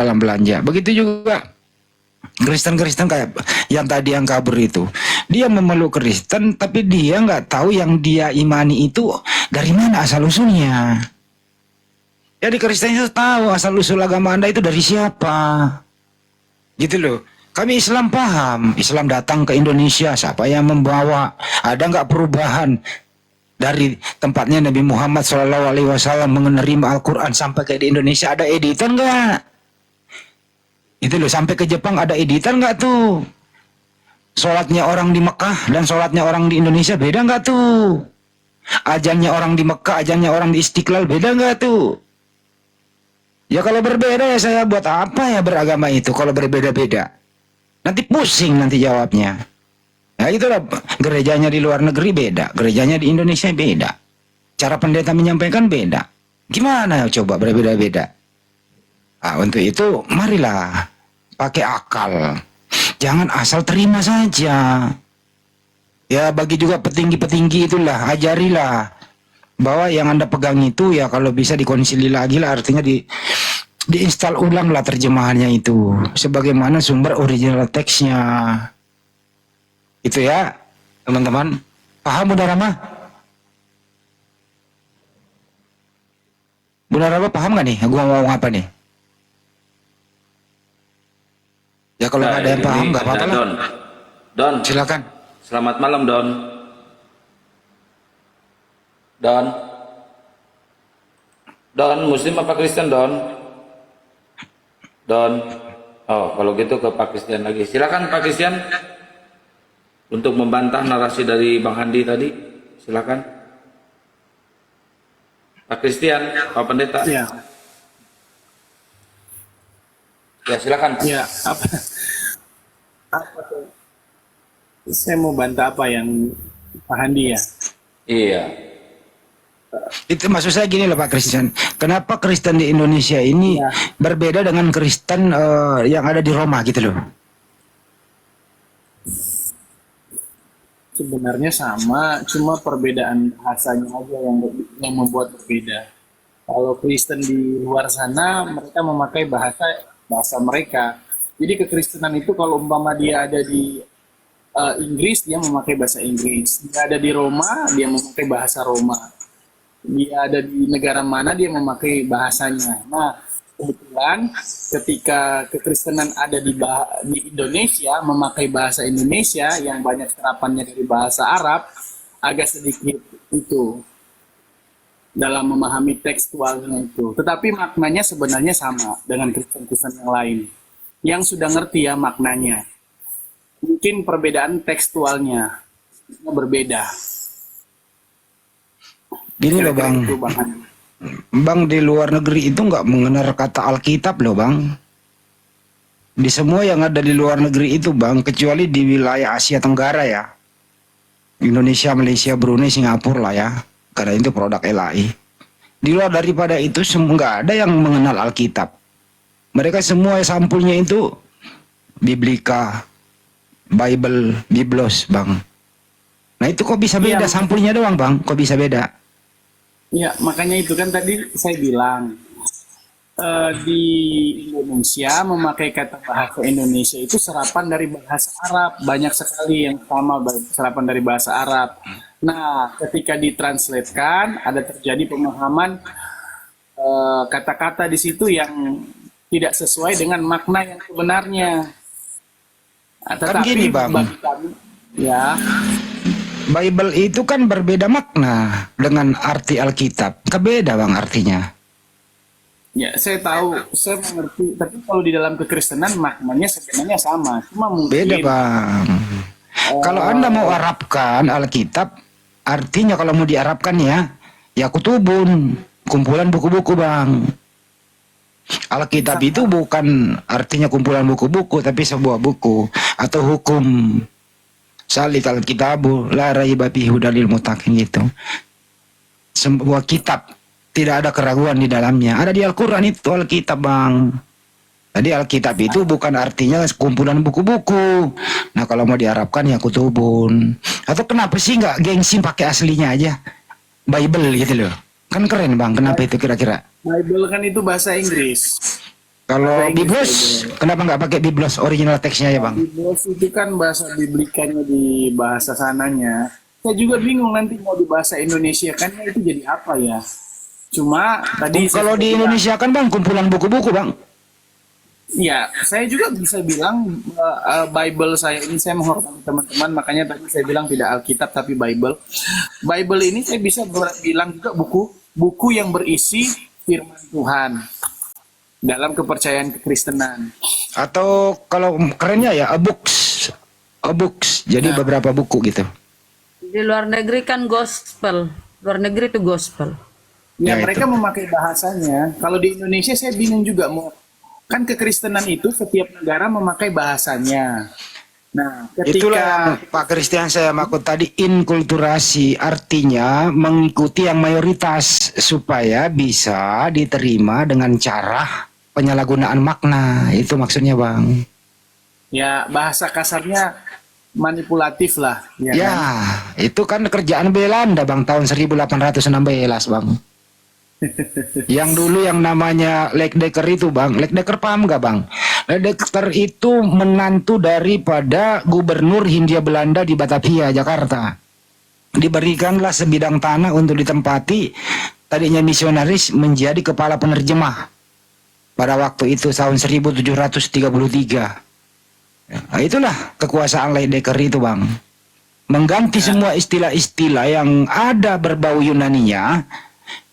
dalam belanja. Begitu juga Kristen-Kristen kayak yang tadi yang kabur itu, dia memeluk Kristen tapi dia nggak tahu yang dia imani itu dari mana asal usulnya. Jadi Kristen itu tahu asal usul agama Anda itu dari siapa, gitu loh. Kami Islam paham, Islam datang ke Indonesia, siapa yang membawa, ada nggak perubahan dari tempatnya Nabi Muhammad SAW menerima Al-Quran sampai ke Indonesia, ada editan nggak? Itu loh, sampai ke Jepang ada editan nggak tuh? Sholatnya orang di Mekah dan sholatnya orang di Indonesia beda nggak tuh? Ajannya orang di Mekah, ajannya orang di Istiqlal beda nggak tuh? Ya kalau berbeda ya saya buat apa ya beragama itu kalau berbeda-beda? Nanti pusing nanti jawabnya. Ya itulah, gerejanya di luar negeri beda, gerejanya di Indonesia beda. Cara pendeta menyampaikan beda. Gimana coba berbeda-beda? Nah, untuk itu marilah pakai akal. Jangan asal terima saja. Ya bagi juga petinggi-petinggi itulah, ajarilah bahwa yang Anda pegang itu ya kalau bisa dikonsili lagi lah, artinya diinstal ulang lah terjemahannya itu sebagaimana sumber original teksnya. Itu ya teman-teman. Paham Bunda Rama? Bunda Rama paham gak nih gua ngomong apa nih? Ya kalau nggak ada yang paham nggak apa-apa lah. Don, silakan. Selamat malam Don. Don, Muslim apa Kristen Don? Oh kalau gitu ke Pak Christian lagi. Silakan Pak Christian untuk membantah narasi dari Bang Handi tadi. Silakan. Pak Christian, Pak Pendeta. Ya. Ya silakan. Ya, apa tuh? Saya mau bantah apa yang Pak Handi ya? Iya. Itu maksud saya gini loh Pak Kristen. Kenapa Kristen di Indonesia ini berbeda dengan Kristen yang ada di Roma gitu loh? Sebenarnya sama, cuma perbedaan bahasanya aja yang membuat berbeda. Kalau Kristen di luar sana, mereka memakai bahasa mereka. Jadi kekristenan itu kalau umpama dia ada di Inggris, dia memakai bahasa Inggris. Dia ada di Roma, dia memakai bahasa Roma. Dia ada di negara mana, dia memakai bahasanya. Nah, kebetulan ketika kekristenan ada di Indonesia, memakai bahasa Indonesia yang banyak serapannya dari bahasa Arab, agak sedikit itu dalam memahami tekstualnya itu. Tetapi maknanya sebenarnya sama dengan Kristen-Kristen yang lain. Yang sudah ngerti ya maknanya. Mungkin perbedaan tekstualnya berbeda. Gini loh Bang. Bang di luar negeri itu nggak mengenal kata Alkitab loh Bang. Di semua yang ada di luar negeri itu Bang, kecuali di wilayah Asia Tenggara ya. Indonesia, Malaysia, Brunei, Singapura lah ya. Karena itu produk LAI. Di luar daripada itu nggak ada yang mengenal Alkitab. Mereka semua sampulnya itu Biblika, Bible, Biblos Bang. Nah itu kok bisa beda sampulnya doang Bang? Kok bisa beda? Ya makanya itu kan tadi saya bilang di Indonesia memakai kata bahasa Indonesia itu serapan dari bahasa Arab. Banyak sekali yang sama serapan dari bahasa Arab. Nah ketika ditranslatekan ada terjadi pemahaman kata-kata di situ yang tidak sesuai dengan makna yang sebenarnya. Nah, tetapi kan gini Bang, bagi kami, ya Bible itu kan berbeda makna dengan arti Alkitab. Kebeda Bang artinya. ya saya tahu, saya mengerti. Tapi kalau di dalam kekristenan maknanya sebenarnya sama. Cuma mungkin Beda Bang. Kalau Anda mau Arabkan Alkitab, artinya kalau mau diarabkan ya kutubun, kumpulan buku-buku Bang. Alkitab itu bukan artinya kumpulan buku-buku, tapi sebuah buku atau hukum. Salit Alkitabu la raiba fihi hudalil muttaqin gitu. Sebuah kitab, tidak ada keraguan di dalamnya. Ada di Al-Qur'an itu Alkitab Bang. Jadi Alkitab itu bukan artinya kumpulan buku-buku. Nah kalau mau diarabkan ya kutubun. Atau kenapa sih nggak gengsi pakai aslinya aja Bible gitu loh? Kan keren Bang. Kenapa itu kira-kira? Bible kan itu bahasa Inggris. Kalau Bahasa Inggris Biblos, aja. kenapa nggak pakai Biblos original teksnya ya bang? Biblos itu kan bahasa biblikanya di bahasa sananya. Saya juga bingung nanti mau di bahasa Indonesia kan itu jadi apa ya. Cuma tadi saya Kalau sudah di bilang, Indonesia kan bang kumpulan buku-buku bang. ya saya juga bisa bilang Bible saya ini, saya menghormati teman-teman, makanya tadi saya bilang tidak Alkitab tapi Bible. Bible ini saya bisa bilang juga buku yang berisi firman Tuhan dalam kepercayaan kekristenan. Atau kalau kerennya ya a books. Jadi Nah, beberapa buku gitu. Di luar negeri kan gospel. Luar negeri itu gospel. ya Ya mereka itu. memakai bahasanya. Kalau di Indonesia saya bingung juga mau, kan kekristenan itu setiap negara memakai bahasanya. Nah, Itulah yang ketika Pak Christian saya maksud tadi inkulturasi, artinya mengikuti yang mayoritas supaya bisa diterima dengan cara penyalahgunaan makna. Itu maksudnya bang. ya bahasa kasarnya manipulatif lah, ya Ya, kan? itu kan kerjaan Belanda bang tahun 1816 bang. Yang dulu yang namanya Leckdekker itu bang, Leckdekker paham nggak bang? Leckdekker itu menantu daripada gubernur Hindia Belanda di Batavia, Jakarta. Diberikanlah sebidang tanah untuk ditempati, tadinya misionaris menjadi kepala penerjemah pada waktu itu tahun 1733. Nah, itulah kekuasaan Leckdekker itu bang. Mengganti semua istilah-istilah yang ada berbau Yunaninya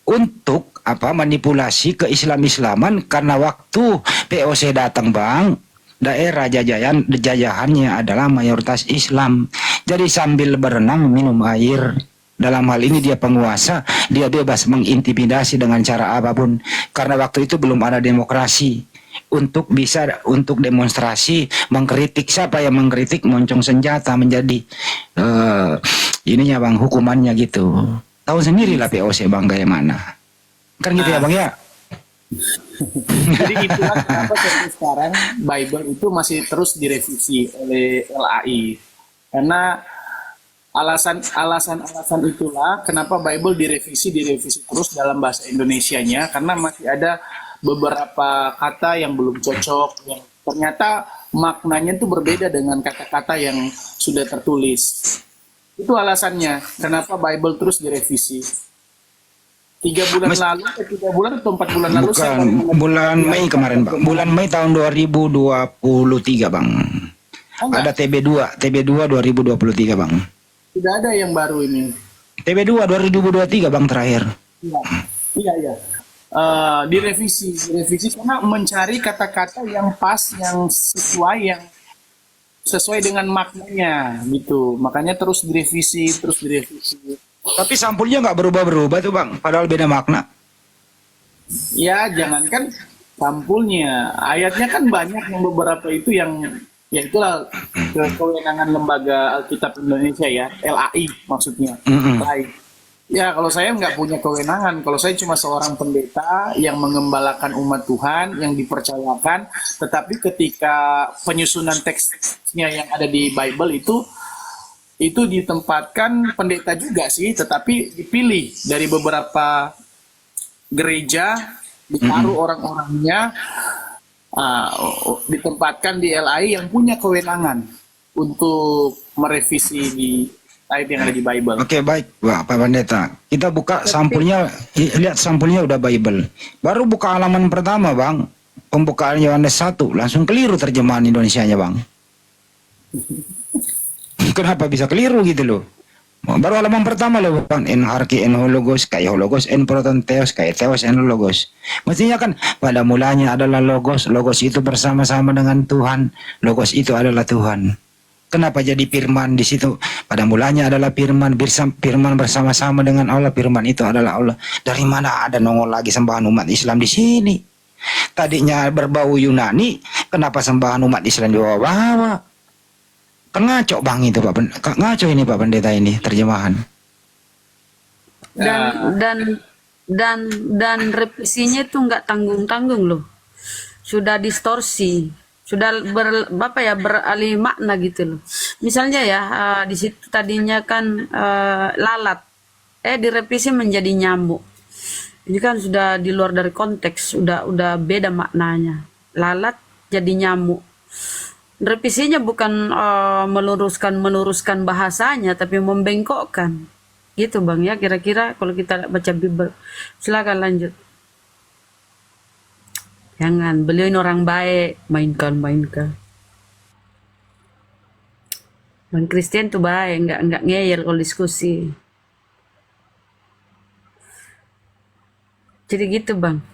untuk apa manipulasi ke Islam-Islaman karena waktu POC datang bang, daerah jajahannya adalah mayoritas Islam. Jadi sambil berenang minum air. Dalam hal ini dia penguasa, dia bebas mengintimidasi dengan cara apapun karena waktu itu belum ada demokrasi. Untuk demonstrasi mengkritik, siapa yang mengkritik moncong senjata menjadi ininya bang, hukumannya gitu. Tahu sendiri lah POC bang kayak mana. Kan gitu ya bang ya. Jadi itulah kenapa sampai sekarang Bible itu masih terus direvisi oleh LAI. Karena alasan itulah kenapa Bible direvisi terus dalam bahasa Indonesianya, karena masih ada beberapa kata yang belum cocok, yang ternyata maknanya itu berbeda dengan kata-kata yang sudah tertulis. Itu alasannya kenapa Bible terus direvisi. 3 bulan lalu, 3 bulan atau 4 bulan lalu saya Bukan, baru bulan Mei kemarin bang. Bulan Mei tahun 2023 bang. Oh, enggak, Ada TB2 2023 bang. tidak ada yang baru ini. TB2 2023 bang terakhir. Iya, iya. Direvisi karena mencari kata-kata yang pas, yang sesuai dengan maknanya gitu. Makanya terus direvisi. Tapi sampulnya nggak berubah-berubah tuh bang. Padahal beda makna. Ya, jangankan sampulnya, ayatnya kan banyak, yang beberapa itu yang ya itulah kewenangan lembaga Alkitab Indonesia ya, LAI maksudnya. Mm-mm. LAI. Ya, kalau saya nggak punya kewenangan, kalau saya cuma seorang pendeta yang mengembalakan umat Tuhan, yang dipercayakan, tetapi ketika penyusunan teksnya yang ada di Bible itu ditempatkan pendeta juga sih, tetapi dipilih dari beberapa gereja, ditaruh orang-orangnya, ditempatkan di LAI yang punya kewenangan untuk merevisi di ayat yang ada di Bible. Oke baik Pak Pendeta. Kita buka sampulnya, lihat sampulnya udah Bible. Baru buka halaman pertama bang. Pembukaan Yohanes 1 langsung keliru terjemahan Indonesianya bang. Kenapa bisa keliru gitu loh? Baru halaman pertama loh bang. En harki en hologos kai hologos en protonteos kai teos en logos. Mestinya kan pada mulanya adalah logos. Logos itu bersama-sama dengan Tuhan. Logos itu adalah Tuhan. Kenapa jadi firman di situ? Pada mulanya adalah firman bersama-sama dengan Allah. Firman itu adalah Allah. Dari mana ada nongol lagi sembahan umat Islam di sini? Tadinya berbau Yunani, kenapa sembahan umat Islam dibawa-bawa? Kan ngaco bang itu Pak ngaco ini Pak Pendeta ini terjemahan. Dan revisinya itu nggak tanggung-tanggung loh. Sudah distorsi, sudah beralih makna gitu loh. Misalnya ya di situ tadinya kan lalat, direvisi menjadi nyamuk. Ini kan sudah di luar dari konteks, udah beda maknanya. lalat jadi nyamuk. Revisinya bukan meluruskan bahasanya, tapi membengkokkan. Gitu Bang ya, kira-kira kalau kita baca Bible. Silakan lanjut. Jangan, beliau ini orang baik, mainkan. Bang Christian tuh baik, nggak ngeyel kalau diskusi. Jadi gitu Bang.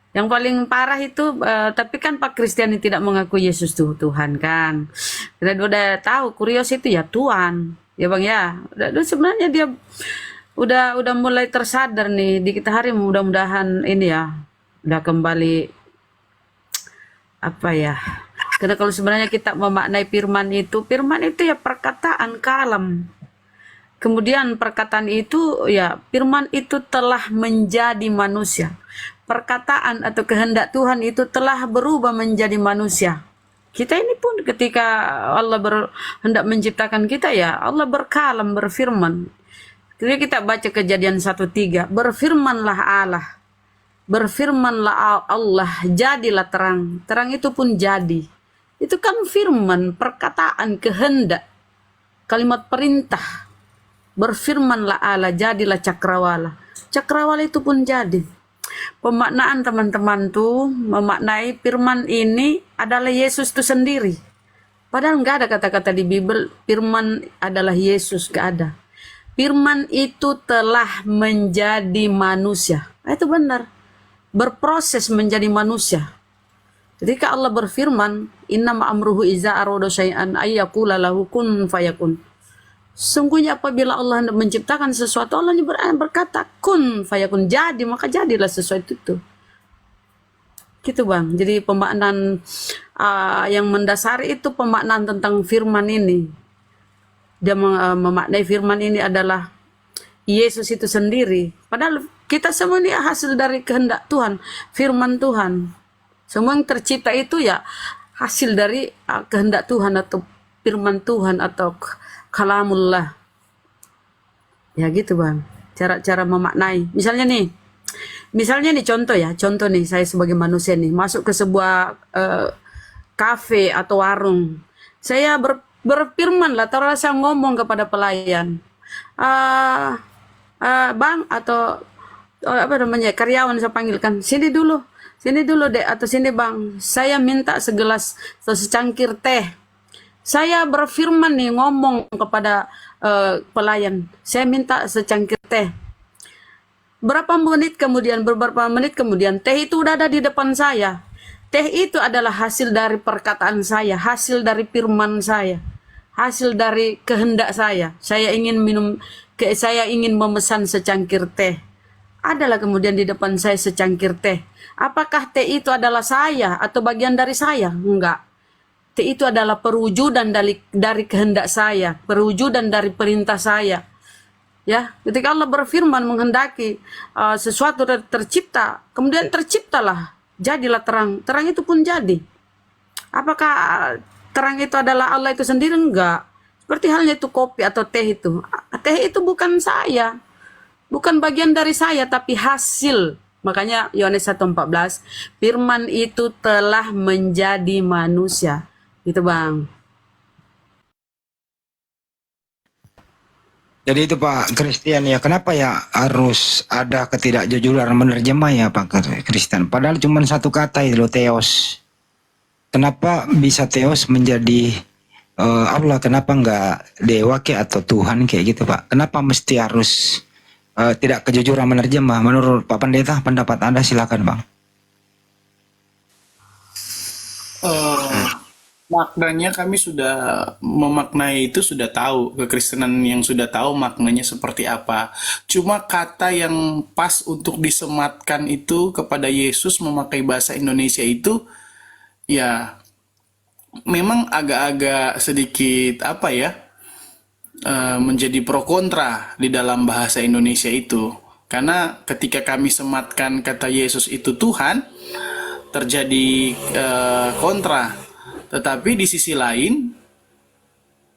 Yang paling parah itu, tapi kan Pak Kristiani tidak mengaku Yesus tuh Tuhan kan. Kita udah tahu Kurios itu ya Tuhan, ya Bang ya. Sebenarnya dia udah mulai tersadar nih di kita hari, mudah-mudahan ini ya udah kembali apa ya. Karena kalau sebenarnya kita memaknai firman itu ya perkataan kalam. Kemudian perkataan itu ya firman itu telah menjadi manusia. Perkataan atau kehendak Tuhan itu telah berubah menjadi manusia. Kita ini pun ketika Allah hendak menciptakan kita ya Allah berkalam, berfirman. Ketika kita baca Kejadian 1:3, berfirmanlah Allah. Berfirmanlah Allah, jadilah terang. Terang itu pun jadi. Itu kan firman, perkataan, kehendak, kalimat perintah. Berfirmanlah Allah, jadilah cakrawala. Cakrawala itu pun jadi. Pemaknaan teman-teman tuh memaknai firman ini adalah Yesus itu sendiri. Padahal nggak ada kata-kata di Bible firman adalah Yesus, nggak ada. Firman itu telah menjadi manusia. Itu benar. Berproses menjadi manusia. Ketika Allah berfirman, innama amruhu iza arodo syai'an ayyakula lahu kun fayakun. Sungguhnya apabila Allah hendak menciptakan sesuatu, Allah berkata kun fayakun, jadi maka jadilah sesuatu itu. Gitu Bang. Jadi pemaknaan yang mendasari itu pemaknaan tentang firman ini. Dia memaknai firman ini adalah Yesus itu sendiri. Padahal kita semua ini hasil dari kehendak Tuhan, firman Tuhan. Semua yang tercipta itu ya hasil dari kehendak Tuhan atau firman Tuhan atau kalamullah. Ya gitu Bang. Cara-cara memaknai. Misalnya nih contoh nih saya sebagai manusia nih masuk ke sebuah kafe atau warung. Saya berfirman lah, terasa ngomong kepada pelayan. Bang atau apa namanya karyawan saya panggilkan, sini dulu dek atau sini bang, saya minta segelas atau secangkir teh. Saya berfirman nih ngomong kepada pelayan, saya minta secangkir teh. Beberapa menit kemudian teh itu udah ada di depan saya. Teh itu adalah hasil dari perkataan saya, hasil dari firman saya, hasil dari kehendak saya. Saya ingin memesan secangkir teh. Adalah kemudian di depan saya secangkir teh. Apakah teh itu adalah saya atau bagian dari saya? Enggak. Teh itu adalah perwujudan dari kehendak saya, perwujudan dari perintah saya. Ya, ketika Allah berfirman menghendaki sesuatu tercipta, kemudian terciptalah, jadilah terang. Terang itu pun jadi. Apakah terang itu adalah Allah itu sendiri? Enggak. Seperti halnya itu kopi atau teh itu. Teh itu bukan saya. Bukan bagian dari saya, tapi hasil. Makanya Yohanes 1:14, firman itu telah menjadi manusia. Gitu Bang. Jadi itu Pak Christian ya, kenapa ya harus ada ketidakjujuran menerjemah ya Pak Christian? Padahal cuma satu kata itu loh, theos. Kenapa bisa theos menjadi Allah? Kenapa enggak dewa kayak atau Tuhan kayak gitu Pak? Kenapa mesti harus tidak kejujuran menerjemah? Menurut Pak Pendeta, pendapat Anda silakan Bang. Maknanya kami sudah memaknai itu, sudah tahu, kekristenan yang sudah tahu maknanya seperti apa. Cuma kata yang pas untuk disematkan itu kepada Yesus memakai bahasa Indonesia itu ya memang agak-agak sedikit apa ya, menjadi pro kontra di dalam bahasa Indonesia itu. Karena ketika kami sematkan kata Yesus itu Tuhan, terjadi kontra. Tetapi di sisi lain,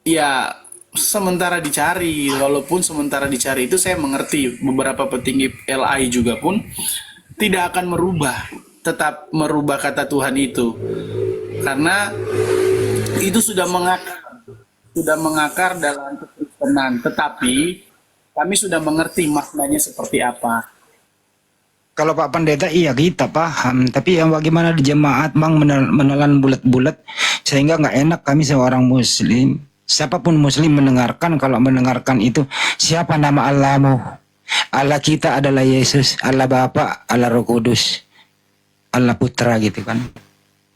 ya sementara dicari, walaupun sementara dicari itu saya mengerti beberapa petinggi LI juga pun tidak akan merubah tetap merubah kata Tuhan itu, karena itu sudah mengakar dalam kekristenan. Tetapi kami sudah mengerti maknanya seperti apa. Kalau Pak Pendeta iya kita paham, tapi yang bagaimana di jemaat Bang menelan bulat-bulat sehingga nggak enak kami seorang muslim. Siapapun muslim mendengarkan, kalau mendengarkan itu siapa nama Allahmu? Allah kita adalah Yesus, Allah Bapa, Allah Roh Kudus, Allah Putra gitu kan.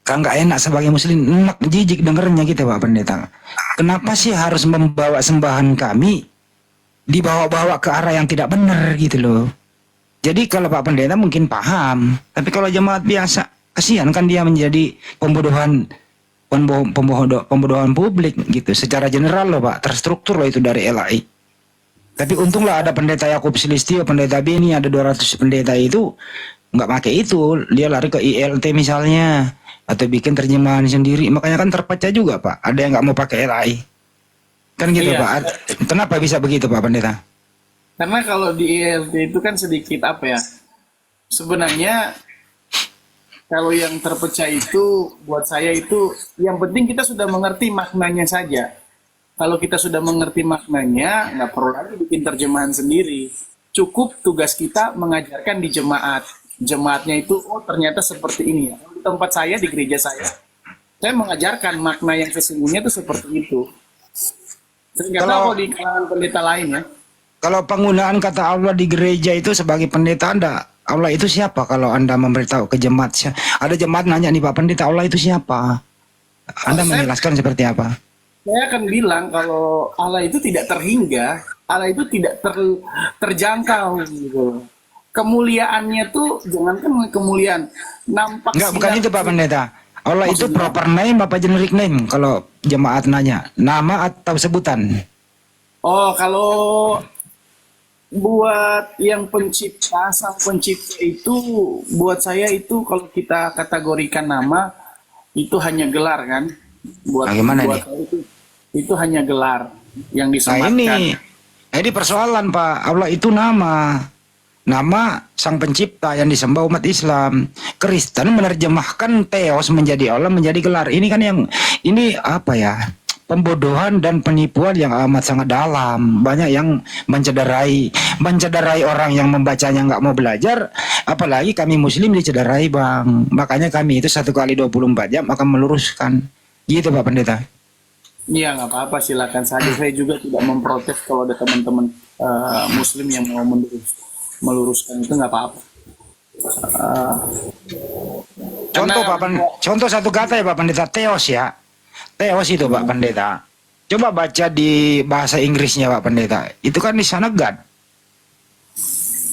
Kan nggak enak sebagai muslim, enak jijik dengernya gitu Pak Pendeta. Kenapa sih harus membawa sembahan kami dibawa-bawa ke arah yang tidak benar gitu loh. Jadi kalau Pak Pendeta mungkin paham, tapi kalau jemaat biasa, kasihan kan dia menjadi pembodohan publik gitu. Secara general loh Pak, terstruktur loh itu dari LAI. Tapi untunglah ada pendeta Yakub Silistio, pendeta Beni, ada 200 pendeta itu nggak pakai itu, dia lari ke ILT misalnya, atau bikin terjemahan sendiri. Makanya kan terpecah juga Pak, ada yang nggak mau pakai LAI. Kan gitu Iya. Pak. Kenapa bisa begitu Pak Pendeta? Karena kalau di ILT itu kan sedikit apa ya, sebenarnya kalau yang terpecah itu buat saya itu yang penting kita sudah mengerti maknanya saja. Kalau kita sudah mengerti maknanya, nggak perlu lagi bikin terjemahan sendiri. Cukup tugas kita mengajarkan di jemaat. Jemaatnya itu, oh ternyata seperti ini ya. Di tempat saya, di gereja saya mengajarkan makna yang sesungguhnya itu seperti itu. Saya nggak tahu kalau di kalangan pendeta lain ya. Kalau penggunaan kata Allah di gereja itu sebagai pendeta Anda, Allah itu siapa kalau Anda memberitahu ke jemaat? Ada jemaat nanya nih Pak Pendeta, Allah itu siapa? Anda menjelaskan seperti apa? Saya akan bilang kalau Allah itu tidak terhingga, Allah itu tidak terjangkau gitu. Kemuliaannya tuh jangankan kemuliaan, nampak Enggak, bukan sinar- itu Pak Pendeta. Allah itu Maksudnya? proper name apa generic name kalau jemaat nanya? Nama atau sebutan? Oh, kalau buat yang pencipta, sang pencipta itu, buat saya itu kalau kita kategorikan nama, itu hanya gelar kan? Bagaimana buat nih? saya itu hanya gelar yang Nah disematkan. ini persoalan Pak. Allah itu nama sang pencipta yang disembah umat Islam. Kristen menerjemahkan Theos menjadi Allah, menjadi gelar. Ini kan ini apa ya? Pembodohan dan penipuan yang amat sangat dalam. Banyak yang mencederai orang yang membacanya nggak mau belajar. Apalagi kami Muslim dicederai Bang. Makanya kami itu 1 kali 24 jam akan meluruskan. Gitu Pak Pendeta. Iya, nggak apa-apa, silakan saja. Saya juga tidak memprotes kalau ada teman-teman Muslim yang mau meluruskan itu, nggak apa-apa. Contoh Karena- contoh satu kata ya Pak Pendeta, Theos ya. Theos itu Pak Pendeta. Coba baca di bahasa Inggrisnya Pak Pendeta. Itu kan di sana God.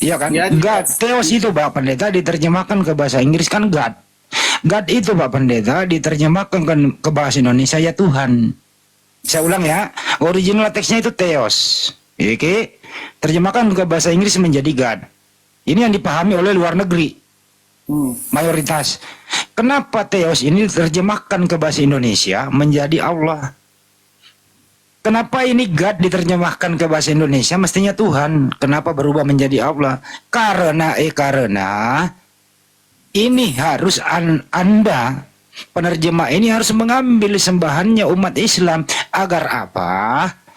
Iya kan? Ya, God. Theos itu Pak Pendeta diterjemahkan ke bahasa Inggris kan God. God itu Pak Pendeta diterjemahkan ke bahasa Indonesia ya Tuhan. Saya ulang ya. Original teksnya itu Theos. Oke. Terjemahkan ke bahasa Inggris menjadi God. Ini yang dipahami oleh luar negeri. Mayoritas. Kenapa Theos ini diterjemahkan ke bahasa Indonesia menjadi Allah? Kenapa ini God diterjemahkan ke bahasa Indonesia mestinya Tuhan? Kenapa berubah menjadi Allah? Karena ini harus Anda penerjemah ini harus mengambil sembahannya umat Islam agar apa?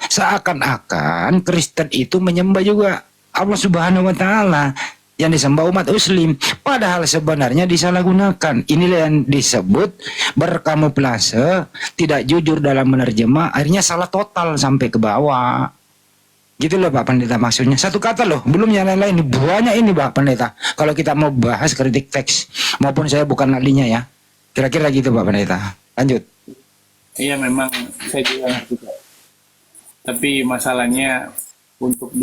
Seakan-akan Kristen itu menyembah juga Allah Subhanahu wa taala yang disembah umat Muslim, padahal sebenarnya disalahgunakan. Inilah yang disebut berkamuflase, tidak jujur dalam menerjemah, akhirnya salah total sampai ke bawah. Gitu loh Pak Pendeta maksudnya. Satu kata loh, belum yang lain-lain. Banyak ini Pak Pendeta. Kalau kita mau bahas kritik teks, maupun saya bukan ahlinya ya. Kira-kira gitu Pak Pendeta. Lanjut. Iya, memang saya juga ngerti Pak. Tapi masalahnya untuk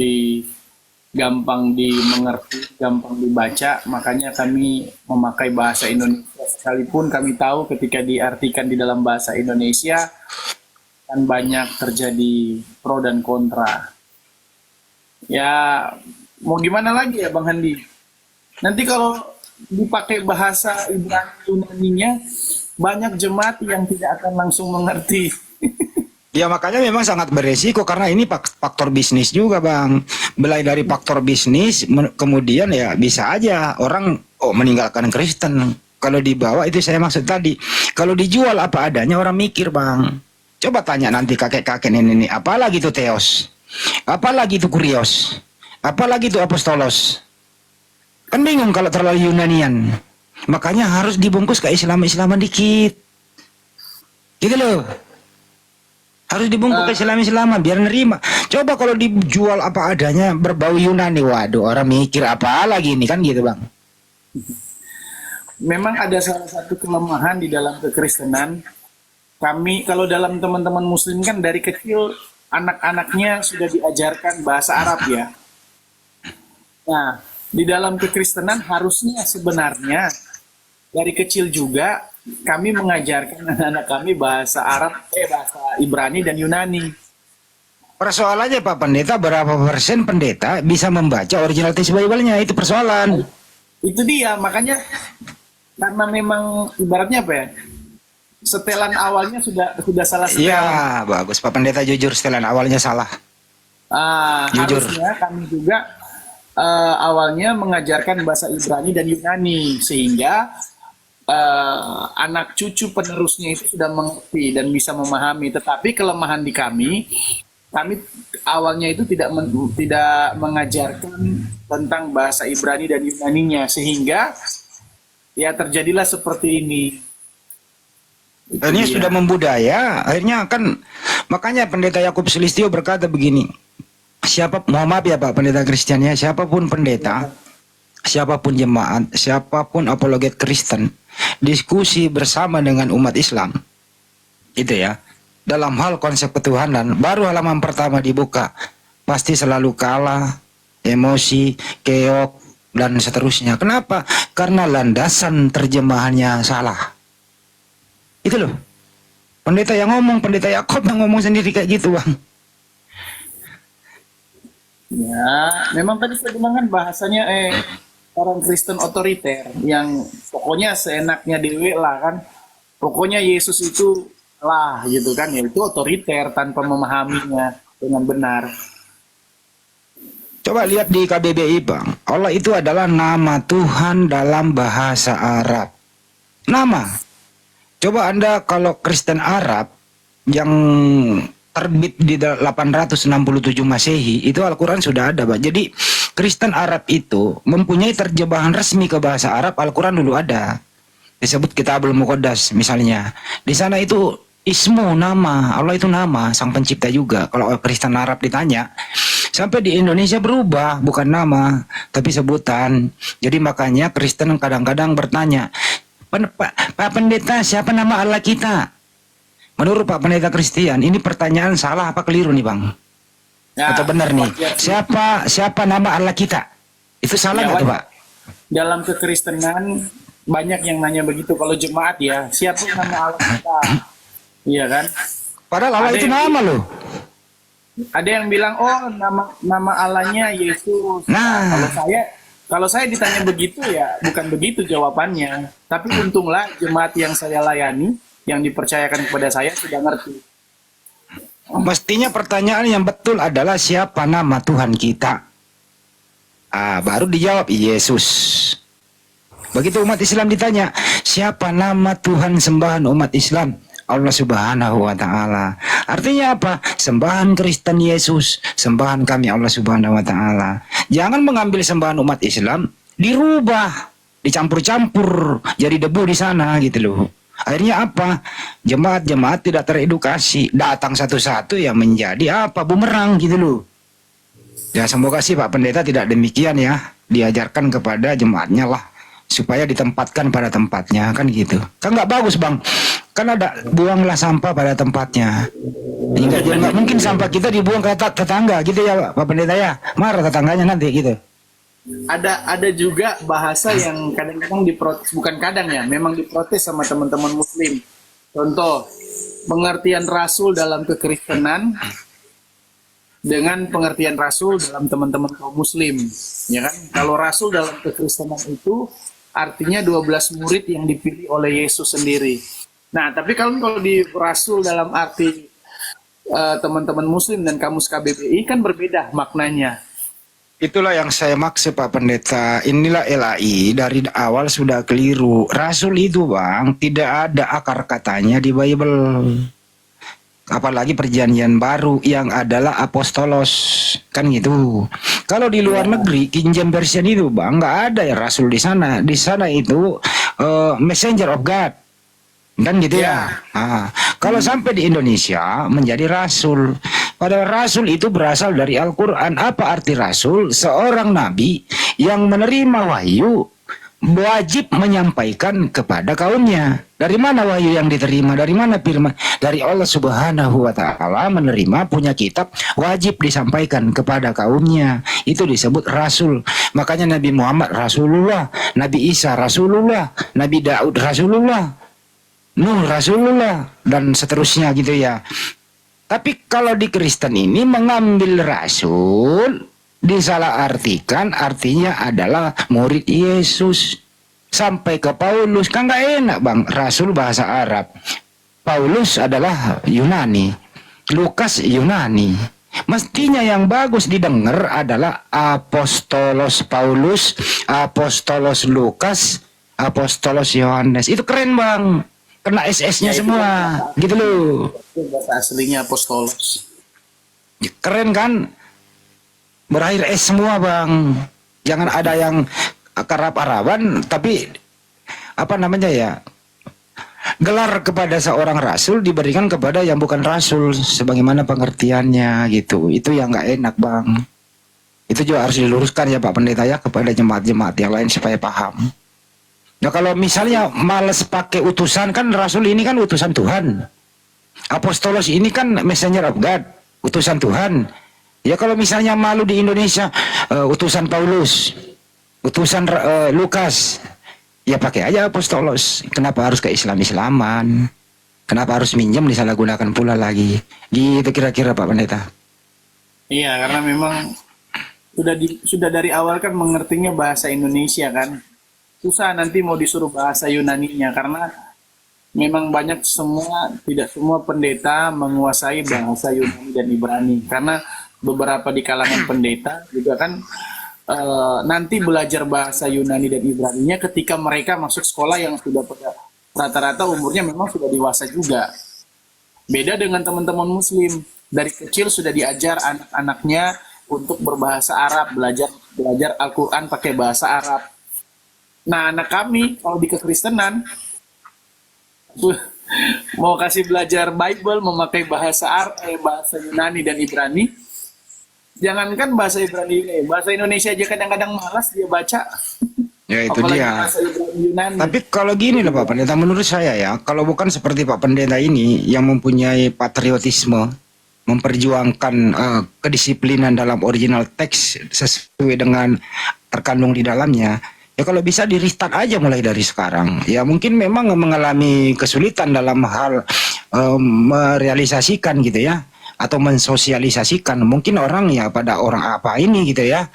gampang dimengerti, gampang dibaca, makanya kami memakai bahasa Indonesia. Sekalipun kami tahu ketika diartikan di dalam bahasa Indonesia kan banyak terjadi pro dan kontra. Ya, mau gimana lagi ya Bang Handi? Nanti kalau dipakai bahasa Ibrani Yunaninya, banyak jemaat yang tidak akan langsung mengerti. Ya makanya memang sangat beresiko karena ini faktor bisnis juga Bang. Mulai dari faktor bisnis kemudian ya bisa aja orang meninggalkan Kristen Kalau dibawa itu saya maksud tadi. Kalau dijual apa adanya orang mikir, Bang. Coba tanya nanti kakek-kakek ini, apalagi itu Theos, apalagi itu Kurios, apalagi itu Apostolos. Kan bingung kalau terlalu Yunanian. Makanya harus dibungkus ke Islam-Islaman dikit. Gitu loh. Harus dibungkus ke Islam-Islaman biar nerima. Coba kalau dijual apa adanya berbau Yunani, waduh orang mikir apa lagi ini kan gitu, Bang. Memang ada salah satu kelemahan di dalam kekristenan. Kami, kalau dalam teman-teman muslim kan dari kecil anak-anaknya sudah diajarkan bahasa Arab ya. Nah, di dalam kekristenan harusnya sebenarnya dari kecil juga kami mengajarkan anak-anak kami bahasa Arab, bahasa Ibrani dan Yunani. Persoalannya Pak Pendeta, berapa persen pendeta bisa membaca original text Bible-nya? Itu persoalan. Itu dia, makanya karena memang ibaratnya apa ya? Setelan awalnya sudah salah setelan. Iya, bagus Pak Pendeta, jujur setelan awalnya salah. Jujur. Harusnya kami juga awalnya mengajarkan bahasa Ibrani dan Yunani sehingga anak cucu penerusnya itu sudah mengerti dan bisa memahami. Tetapi kelemahan di kami awalnya itu tidak mengajarkan tentang bahasa Ibrani dan Yunaninya sehingga ya terjadilah seperti ini. Ini sudah membudaya, akhirnya kan makanya Pendeta Yakub Sulistyo berkata begini, mohon maaf ya Pak Pendeta Kristen ya, siapapun pendeta, siapapun jemaat, siapapun apologet Kristen, diskusi bersama dengan umat Islam, itu ya, dalam hal konsep ketuhanan, baru halaman pertama dibuka, pasti selalu kalah, emosi, keok, dan seterusnya. Kenapa? Karena landasan terjemahannya salah. Itu loh. Pendeta yang ngomong, Pendeta Yakob yang ngomong sendiri kayak gitu, Bang. Ya, memang tadi saya bilang kan bahasanya orang Kristen otoriter yang pokoknya seenaknya dewe lah kan. Pokoknya Yesus itu lah gitu kan, ya itu otoriter tanpa memahaminya dengan benar. Coba lihat di KBBI, Bang. Allah itu adalah nama Tuhan dalam bahasa Arab. Nama. Coba Anda kalau Kristen Arab yang terbit di 867 Masehi, itu Al-Quran sudah ada, Pak. Jadi Kristen Arab itu mempunyai terjemahan resmi ke bahasa Arab, Al-Quran dulu ada. Disebut Kitabul Muqaddas misalnya. Di sana itu ismu, nama. Allah itu nama, sang pencipta juga. Kalau Kristen Arab ditanya, sampai di Indonesia berubah, bukan nama, tapi sebutan. Jadi makanya Kristen kadang-kadang bertanya, Pak Pendeta, siapa nama Allah kita? Menurut Pak Pendeta Kristen, ini pertanyaan salah apa keliru nih, Bang? Ya, atau benar nih? Siapa nama Allah kita? Itu salah nggak tuh, Pak? Dalam kekristenan banyak yang nanya begitu. Kalau jemaat ya, siapa nama Allah kita? Iya kan? Padahal Allah itu nama loh. Ada yang bilang, oh nama Allahnya Yesus. Nah, kalau saya ditanya begitu ya bukan begitu jawabannya. Tapi untunglah jemaat yang saya layani, yang dipercayakan kepada saya sudah ngerti. mestinya pertanyaan yang betul adalah siapa nama Tuhan kita? Baru dijawab Yesus. Begitu umat Islam ditanya, siapa nama Tuhan sembahan umat Islam? Allah Subhanahu wa Ta'ala. Artinya apa? Sembahan Kristen Yesus, sembahan kami Allah Subhanahu wa Ta'ala. Jangan mengambil sembahan umat Islam, dirubah, dicampur-campur, jadi debu di sana gitu loh. Akhirnya apa? Jemaat-jemaat tidak teredukasi, datang satu-satu ya menjadi apa? Bumerang gitu loh. Ya semoga sih Pak Pendeta tidak demikian ya, diajarkan kepada jemaatnya lah, supaya ditempatkan pada tempatnya kan gitu. Kan nggak bagus Bang. Kan ada buanglah sampah pada tempatnya. Nggak mungkin sampah kita dibuang ke tetangga gitu ya Pak Pendeta ya. Marah tetangganya nanti gitu. Ada juga bahasa yang kadang-kadang diprotes, bukan kadang ya, memang diprotes sama teman-teman Muslim. Contoh, pengertian Rasul dalam kekristenan dengan pengertian Rasul dalam teman-teman kaum Muslim, ya kan? Kalau Rasul dalam kekristenan itu artinya 12 murid yang dipilih oleh Yesus sendiri. Nah, tapi kalau di Rasul dalam arti teman-teman Muslim dan kamus KBBI kan berbeda maknanya. Itulah yang saya maksud Pak Pendeta. Inilah LAI dari awal sudah keliru. Rasul itu Bang tidak ada akar katanya di Bible. Apalagi perjanjian baru yang adalah apostolos, kan gitu. Kalau di luar negeri King James Version itu Bang nggak ada ya rasul di sana. Di sana itu messenger of God, kan gitu ya. Kalau sampai di Indonesia menjadi rasul. Padahal rasul itu berasal dari Al-Quran. Apa arti rasul? Seorang nabi yang menerima wahyu wajib menyampaikan kepada kaumnya. Dari mana wahyu yang diterima? Dari mana firman? Dari Allah Subhanahu wa taala menerima punya kitab, wajib disampaikan kepada kaumnya. Itu disebut rasul. Makanya Nabi Muhammad Rasulullah, Nabi Isa Rasulullah, Nabi Daud Rasulullah, Nuh Rasulullah, dan seterusnya gitu ya. Tapi kalau di Kristen ini mengambil rasul disalahartikan, artinya adalah murid Yesus. Sampai ke Paulus, kan gak enak Bang, rasul bahasa Arab. Paulus adalah Yunani, Lukas Yunani. Mestinya yang bagus didengar adalah apostolos Paulus, apostolos Lukas, apostolos Yohanes. Itu keren Bang, kena SS-nya semua, gitu loh. Itu bahasa aslinya apostolos. Keren kan? Berakhir S semua Bang. Jangan ada yang Arab-Araban, tapi apa namanya ya, gelar kepada seorang rasul diberikan kepada yang bukan rasul sebagaimana pengertiannya gitu. Itu yang nggak enak Bang. Itu juga harus diluruskan ya Pak Pendeta ya kepada jemaat-jemaat yang lain supaya paham. Nah kalau misalnya males pakai utusan, kan rasul ini kan utusan Tuhan. Apostolos ini kan messenger of God, utusan Tuhan. Ya kalau misalnya malu di Indonesia, utusan Paulus, utusan Lukas, ya pakai aja apostolos. Kenapa harus ke Islam-Islaman? Kenapa harus minjem disalahgunakan pula lagi? Gitu kira-kira Pak Pendeta. Iya, karena memang sudah dari awal kan mengertinya bahasa Indonesia kan. Susah nanti mau disuruh bahasa Yunaninya, karena memang tidak semua pendeta menguasai bahasa Yunani dan Ibrani. Karena beberapa di kalangan pendeta juga kan nanti belajar bahasa Yunani dan Ibraninya ketika mereka masuk sekolah yang sudah rata-rata umurnya memang sudah dewasa juga. Beda dengan teman-teman Muslim, dari kecil sudah diajar anak-anaknya untuk berbahasa Arab, belajar Al-Quran pakai bahasa Arab. Nah, anak kami kalau di kekristenan mau kasih belajar Bible memakai bahasa Yunani dan Ibrani. Jangankan bahasa Ibrani ini, bahasa Indonesia aja kadang-kadang malas dia baca. Ya itu Apalagi dia. bahasa Ibrani Yunani. Tapi kalau gini loh Pak Pendeta, menurut saya ya, kalau bukan seperti Pak Pendeta ini yang mempunyai patriotisme, memperjuangkan kedisiplinan dalam original teks sesuai dengan terkandung di dalamnya, ya kalau bisa di restart aja mulai dari sekarang. Ya mungkin memang mengalami kesulitan dalam hal merealisasikan gitu ya, atau mensosialisasikan. Mungkin orang ya pada orang apa ini gitu ya.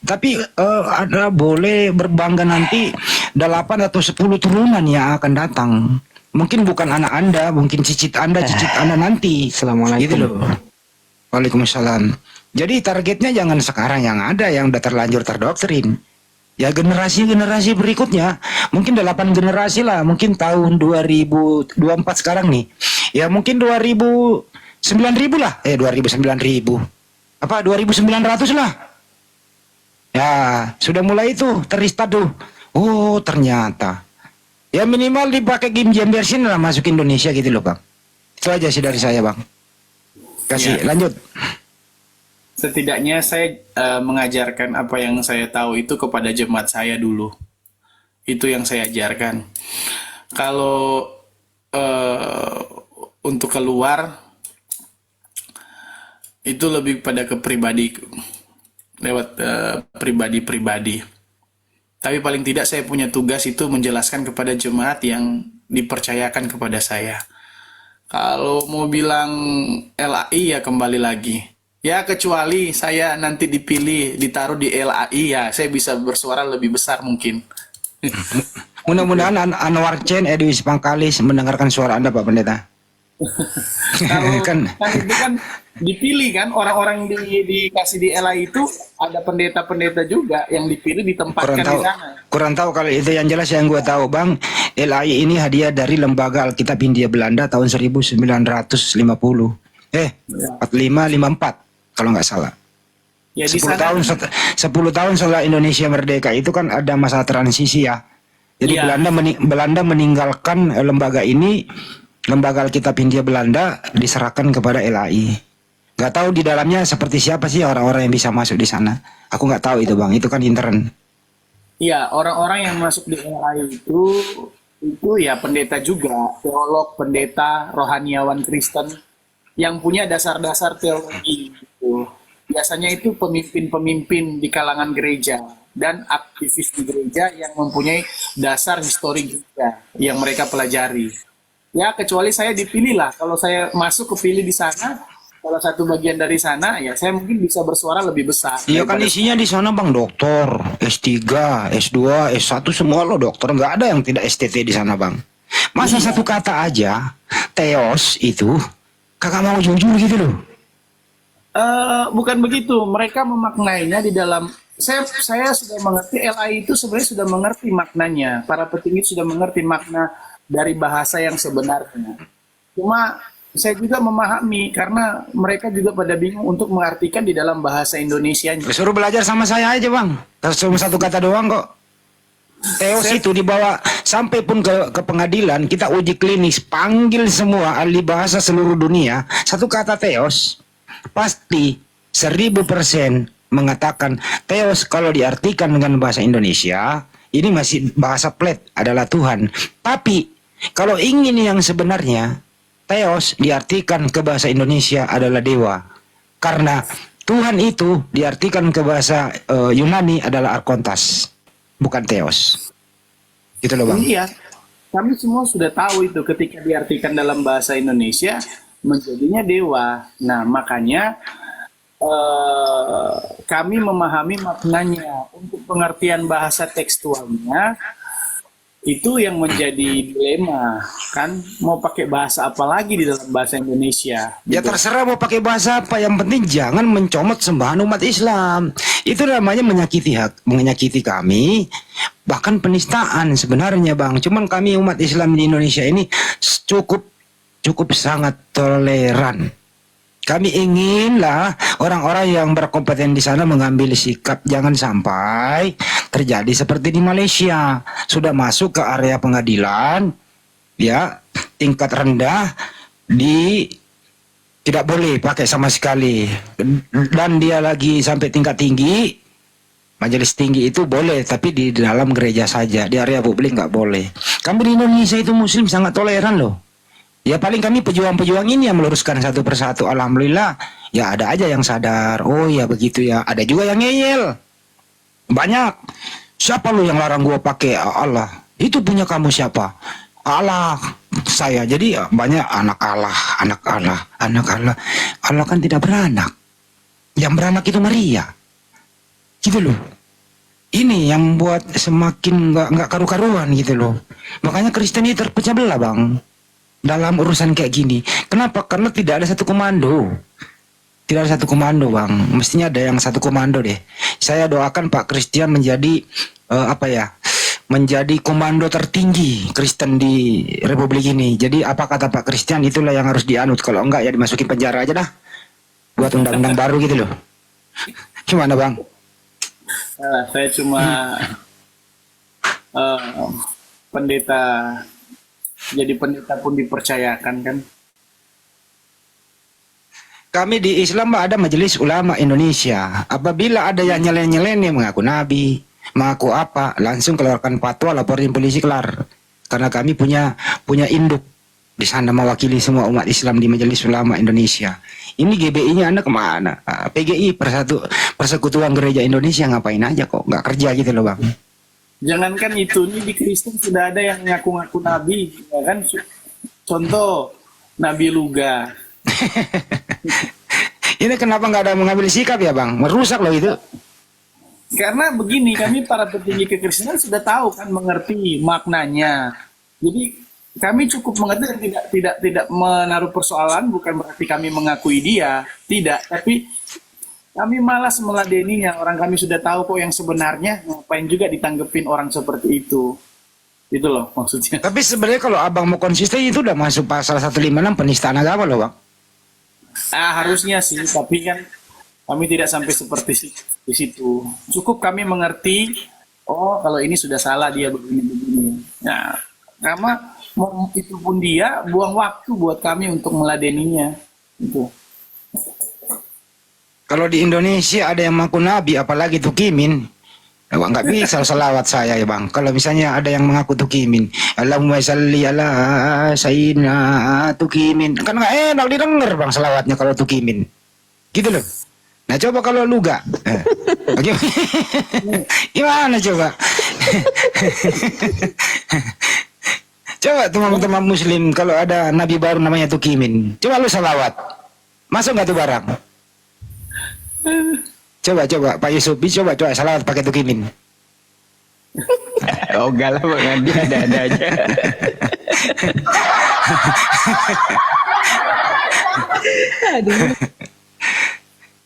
Tapi ada boleh berbangga nanti 8 atau 10 turunan yang akan datang. Mungkin bukan anak Anda, mungkin cicit Anda nanti. Assalamualaikum. Gitu loh. Waalaikumsalam. Jadi targetnya jangan sekarang yang ada yang udah terlanjur terdoktrin. Ya generasi-generasi berikutnya, mungkin 8 generasi lah, mungkin tahun 2024 sekarang nih. Ya mungkin 9.000 lah, 29.000. Apa 2.900 lah. Ya, sudah mulai itu teristart tuh. Oh, ternyata. Ya minimal dipakai King James Version lah masuk Indonesia gitu loh, Bang. Itu aja sih dari saya, Bang. Kasih lanjut. Setidaknya saya mengajarkan apa yang saya tahu itu kepada jemaat saya dulu. Itu yang saya ajarkan. Kalau untuk keluar itu lebih pada ke pribadi, lewat pribadi-pribadi. Tapi paling tidak saya punya tugas itu menjelaskan kepada jemaat yang dipercayakan kepada saya. Kalau mau bilang LAI ya kembali lagi. Ya kecuali saya nanti dipilih, ditaruh di LAI ya saya bisa bersuara lebih besar mungkin. Mudah-mudahan Anwar Chen, Edwis Pangkalis mendengarkan suara Anda Pak Pendeta. Kalau Kan kan itu kan dipilih kan orang-orang dikasih di LA itu ada pendeta-pendeta juga yang dipilih kurang ditempatkan di tahu, sana. kurang tahu kalau itu. Yang jelas yang gue tahu bang, LAI ini hadiah dari Lembaga Alkitab Hindia Belanda tahun 1950. 45-54 kalau nggak salah. Ya di 10 sana tahun 10 tahun setelah Indonesia merdeka itu kan ada masa transisi ya. Jadi Iya. Belanda meninggalkan lembaga ini, Lembaga Alkitab Hindia Belanda diserahkan kepada LAI. Nggak tahu di dalamnya seperti siapa sih orang-orang yang bisa masuk di sana. Aku nggak tahu itu bang, itu kan intern. Iya, orang-orang yang masuk di LA itu ya pendeta juga, teolog, pendeta, rohaniawan Kristen yang punya dasar-dasar teologi gitu. Biasanya itu pemimpin-pemimpin di kalangan gereja dan aktivis di gereja yang mempunyai dasar histori gereja yang mereka pelajari. Ya, kecuali saya dipilih lah. Kalau saya masuk kepilih di sana, salah satu bagian dari sana, ya saya mungkin bisa bersuara lebih besar. Iya kan daripada- isinya di sana bang, doktor, S3, S2, S1 semua lo dokter, nggak ada yang tidak STT di sana bang. Masa satu kata aja, teos itu kakak mau jujur gitu loh. Bukan begitu. Mereka memaknainya di dalam. Saya sudah mengerti LA itu sebenarnya sudah mengerti maknanya. Para petinggi sudah mengerti makna dari bahasa yang sebenarnya. Cuma saya juga memahami karena mereka juga pada bingung untuk mengartikan di dalam bahasa Indonesianya. Suruh belajar sama saya aja bang, cuma satu kata doang kok. Teos itu dibawa sampai pun ke pengadilan, kita uji klinis, panggil semua ahli bahasa seluruh dunia, satu kata teos pasti 1000% mengatakan teos kalau diartikan dengan bahasa Indonesia ini masih bahasa plet adalah Tuhan. Tapi kalau ingin yang sebenarnya, teos diartikan ke bahasa Indonesia adalah dewa. Karena Tuhan itu diartikan ke bahasa Yunani adalah arkontas, bukan teos. Gitu loh bang. Iya, kami semua sudah tahu itu ketika diartikan dalam bahasa Indonesia menjadinya dewa. Nah, makanya kami memahami maknanya. Untuk pengertian bahasa tekstualnya itu yang menjadi dilema, kan mau pakai bahasa apa lagi di dalam bahasa Indonesia? Ya terserah mau pakai bahasa apa, yang penting jangan mencomot sembahan umat Islam. Itu namanya menyakiti kami, bahkan penistaan sebenarnya bang. Cuman kami umat Islam di Indonesia ini cukup sangat toleran. Kami inginlah orang-orang yang berkompeten di sana mengambil sikap, jangan sampai terjadi seperti di Malaysia. Sudah masuk ke area pengadilan, ya tingkat rendah tidak boleh pakai sama sekali. Dan dia lagi sampai tingkat tinggi, majelis tinggi itu boleh, tapi di dalam gereja saja, di area publik nggak boleh. Kami di Indonesia itu Muslim sangat toleran loh. Ya paling kami pejuang-pejuang ini yang meluruskan satu persatu. Alhamdulillah ya ada aja yang sadar. Oh ya begitu ya. Ada juga yang ngeyel. Banyak. Siapa lu yang larang gua pakai? Allah. Itu punya kamu siapa? Allah. Saya. Jadi banyak anak Allah. Allah kan tidak beranak. Yang beranak itu Maria. Gitu loh. Ini yang buat semakin nggak karu-karuan gitu loh. Makanya Kristen ini terpecah belah bang. Dalam urusan kayak gini. Kenapa? Karena tidak ada satu komando. Tidak ada satu komando bang. Mestinya ada yang satu komando deh. Saya doakan Pak Christian menjadi menjadi komando tertinggi Kristen di Republik ini. Jadi apa kata Pak Christian itulah yang harus dianut. Kalau enggak ya dimasukin penjara aja dah. Buat undang-undang baru gitu loh. Gimana bang? Saya cuma pendeta. Jadi pendeta pun dipercayakan kan. Kami di Islam ada Majelis Ulama Indonesia. Apabila ada yang nyelen-nyelen yang mengaku nabi, mengaku apa, langsung keluarkan fatwa, laporin polisi, kelar. Karena kami punya induk di sana mewakili semua umat Islam di Majelis Ulama Indonesia. Ini GBI-nya Anda kemana? PGI, Persekutuan Gereja Indonesia, ngapain aja kok? Nggak kerja gitu loh bang. Jangankan itu, nih di Kristen sudah ada yang ngaku-ngaku nabi, ya kan? Contoh Nabi Luga. Ini kenapa nggak ada mengambil sikap ya bang? Merusak loh itu. Karena begini, kami para petinggi kekristenan sudah tahu kan, mengerti maknanya. Jadi kami cukup mengerti dan tidak menaruh persoalan, bukan berarti kami mengakui dia, tidak, tapi kami malas meladeninya. Orang kami sudah tahu kok yang sebenarnya, ngapain juga ditanggepin orang seperti itu. Itu loh maksudnya. Tapi sebenarnya kalau abang mau konsisten itu udah masuk pasal 156 penistaan agama loh bang. Harusnya sih, tapi kan kami tidak sampai seperti di situ. Cukup kami mengerti, oh kalau ini sudah salah dia begini-begini. Nah, karena itu pun dia buang waktu buat kami untuk meladeninya. Itu. Kalau di Indonesia ada yang mengaku nabi, apalagi Tukimin, nggak bisa selawat saya ya bang. Kalau misalnya ada yang mengaku Tukimin, Allahumma shalli ala sayyidina Tukimin, kan nggak enak didengar bang selawatnya kalau Tukimin, gitu loh. Nah coba kalau lu gak, gimana coba? Coba teman-teman Muslim kalau ada nabi baru namanya Tukimin, coba lu selawat, masuk nggak tuh barang? Coba Pak Yusuf, coba salawat pakai Tukimin. Oh enggak lah Bang Andi, ada aja.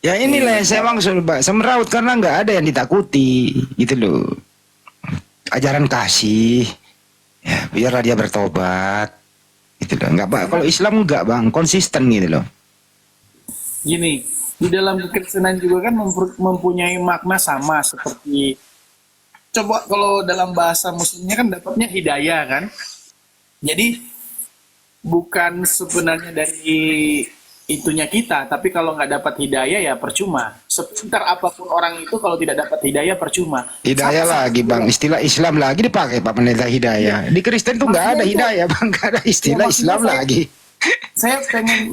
Ya inilah yang saya maksud Pak, semeraut karena nggak ada yang ditakuti gitu loh. Ajaran kasih, ya biarlah dia bertobat gitu loh. Nggak Pak, kalau Islam nggak bang, konsisten gitu loh. Gini, di dalam kekristenan juga kan mempunyai makna sama seperti, coba kalau dalam bahasa muslimnya kan dapatnya hidayah kan. Jadi bukan sebenarnya dari itunya kita, tapi kalau nggak dapat hidayah ya percuma. Sepintar apapun orang itu kalau tidak dapat hidayah percuma. Hidayah lagi bang, istilah Islam lagi dipakai Pak Pendeta hidayah. Di Kristen tuh nggak ada hidayah bang, nggak ada istilah Islam lagi. Saya pengen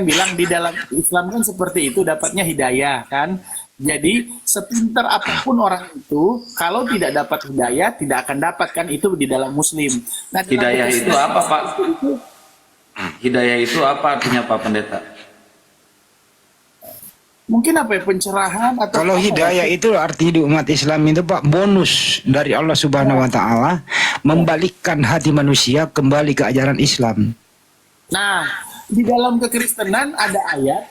bilang di dalam Islam kan seperti itu, dapatnya hidayah kan. Jadi sepintar apapun orang itu, kalau tidak dapat hidayah tidak akan dapat kan, itu di dalam Muslim. Nah, Hidayah itu apa Pak? Hidayah itu apa artinya Pak Pendeta? Mungkin apa ya, pencerahan atau Kalau apa, hidayah itu arti di umat Islam itu Pak, bonus dari Allah Subhanahu Wa Taala membalikkan hati manusia kembali ke ajaran Islam. Nah, di dalam kekristenan ada ayat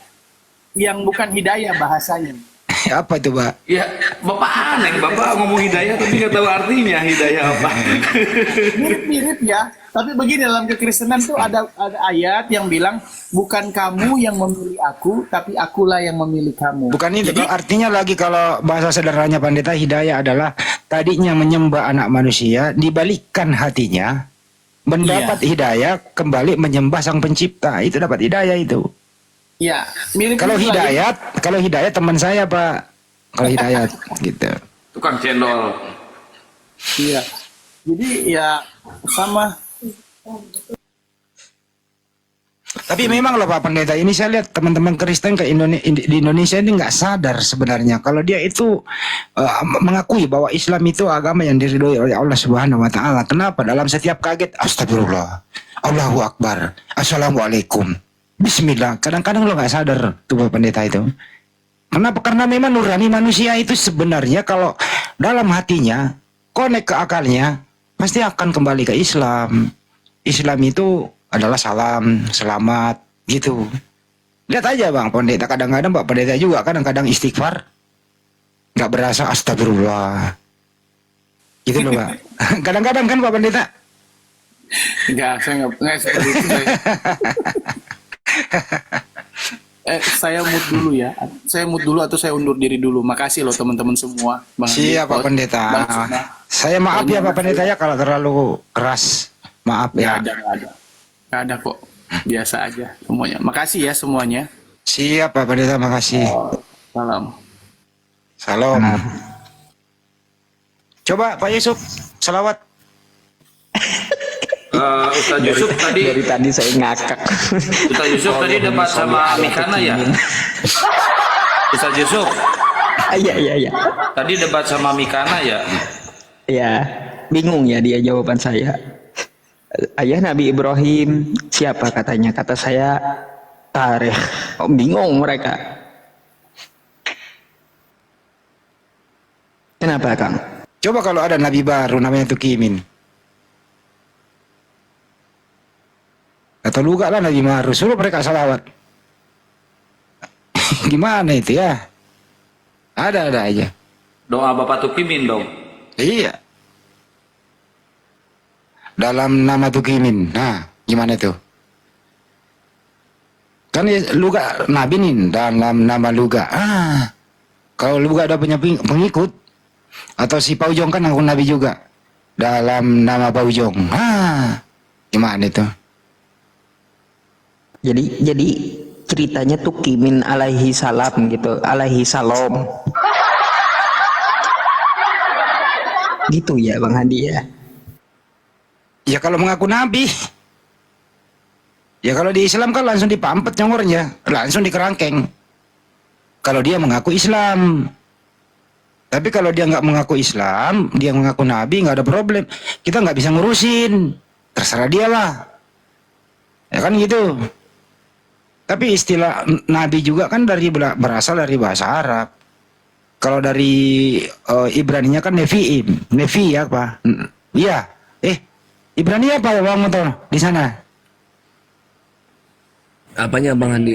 yang bukan hidayah bahasanya. Apa itu Pak? Ya, Bapak aneh, Bapak ngomong hidayah tapi nggak tahu artinya hidayah apa. Mirip-mirip ya, tapi begini, dalam kekristenan tuh ada ayat yang bilang bukan kamu yang memilih aku, tapi akulah yang memilih kamu. Bukan itu, Jadi, artinya lagi kalau bahasa sederhananya Pendeta, hidayah adalah tadinya menyembah anak manusia, dibalikkan hatinya, mendapat hidayah, kembali menyembah sang pencipta, itu dapat hidayah itu. ya, mirip. Kalau hidayah teman saya Pak, kalau hidayah gitu. Tukang cendol. Iya. Jadi ya sama. Tapi memang loh Pak Pendeta, ini saya lihat teman-teman Kristen di Indonesia ini nggak sadar sebenarnya kalau dia itu mengakui bahwa Islam itu agama yang diridhoi oleh Allah Subhanahu Wa Taala. Kenapa? Dalam setiap kaget, astagfirullah, Allahu Akbar, assalamualaikum, Bismillah. Kadang-kadang lo nggak sadar tuh Pak Pendeta itu. Kenapa? Karena memang nurani manusia itu sebenarnya kalau dalam hatinya, connect ke akalnya, pasti akan kembali ke Islam. Islam itu adalah salam, selamat, gitu. Lihat aja Bang Pendeta, kadang-kadang Pak Pendeta juga kadang-kadang istighfar, nggak berasa astagfirullah. Gitu loh Pak. Kadang-kadang kan Pak Pendeta. Enggak, saya nggak seperti itu. Saya mood dulu ya. Saya mood dulu atau saya undur diri dulu. Makasih loh teman-teman semua. Bang Siap Pak Andi, Pendeta. Bang Suna. Saya maaf ya Pak Pendeta ya kalau terlalu keras. Maaf ya. Nggak ada. Nggak ada kok. Biasa aja semuanya. Makasih ya semuanya. Siap Pak Pendeta, makasih. Salam. Salam. Coba Pak Yusuf, salawat. Ustaz Yusuf tadi Dari tadi saya ngakak. Ustaz Yusuf tadi debat sama Mikana ya? Ustaz Yusuf Iya. tadi debat sama Mikana ya? Ya, bingung ya dia jawaban saya. Ayah Nabi Ibrahim siapa katanya? Kata saya Tarikh. Oh, bingung mereka. Kenapa Kang? Coba kalau ada nabi baru namanya Tukimin. Atau luga lah Nabi Mahrus, suruh mereka salawat. Gimana itu ya? Ada aja. Doa Bapak Tukimin dong. Iya. Dalam nama Tukimin. Nah, gimana itu? Kan luga Nabi nih dalam nama luga. Kalau luga ada punya pengikut atau si Paujong kan aku Nabi juga dalam nama Paujong. Gimana itu? Jadi ceritanya tuh Kimin alaihi salam gitu, alaihi salam. Gitu ya Bang Handi ya. Ya kalau mengaku Nabi. Ya kalau di Islam kan langsung dipampet nyongornya, langsung dikerangkeng. Kalau dia mengaku Islam. Tapi kalau dia nggak mengaku Islam, dia mengaku Nabi, nggak ada problem. Kita nggak bisa ngurusin. Terserah dia lah. Ya kan gitu. Tapi istilah Nabi juga kan berasal dari bahasa Arab. Kalau dari Ibraninya kan Nevi'im. Nevi ya apa? Iya. Ibrani apa ya Bang Motor di sana? Apanya Bang Handi?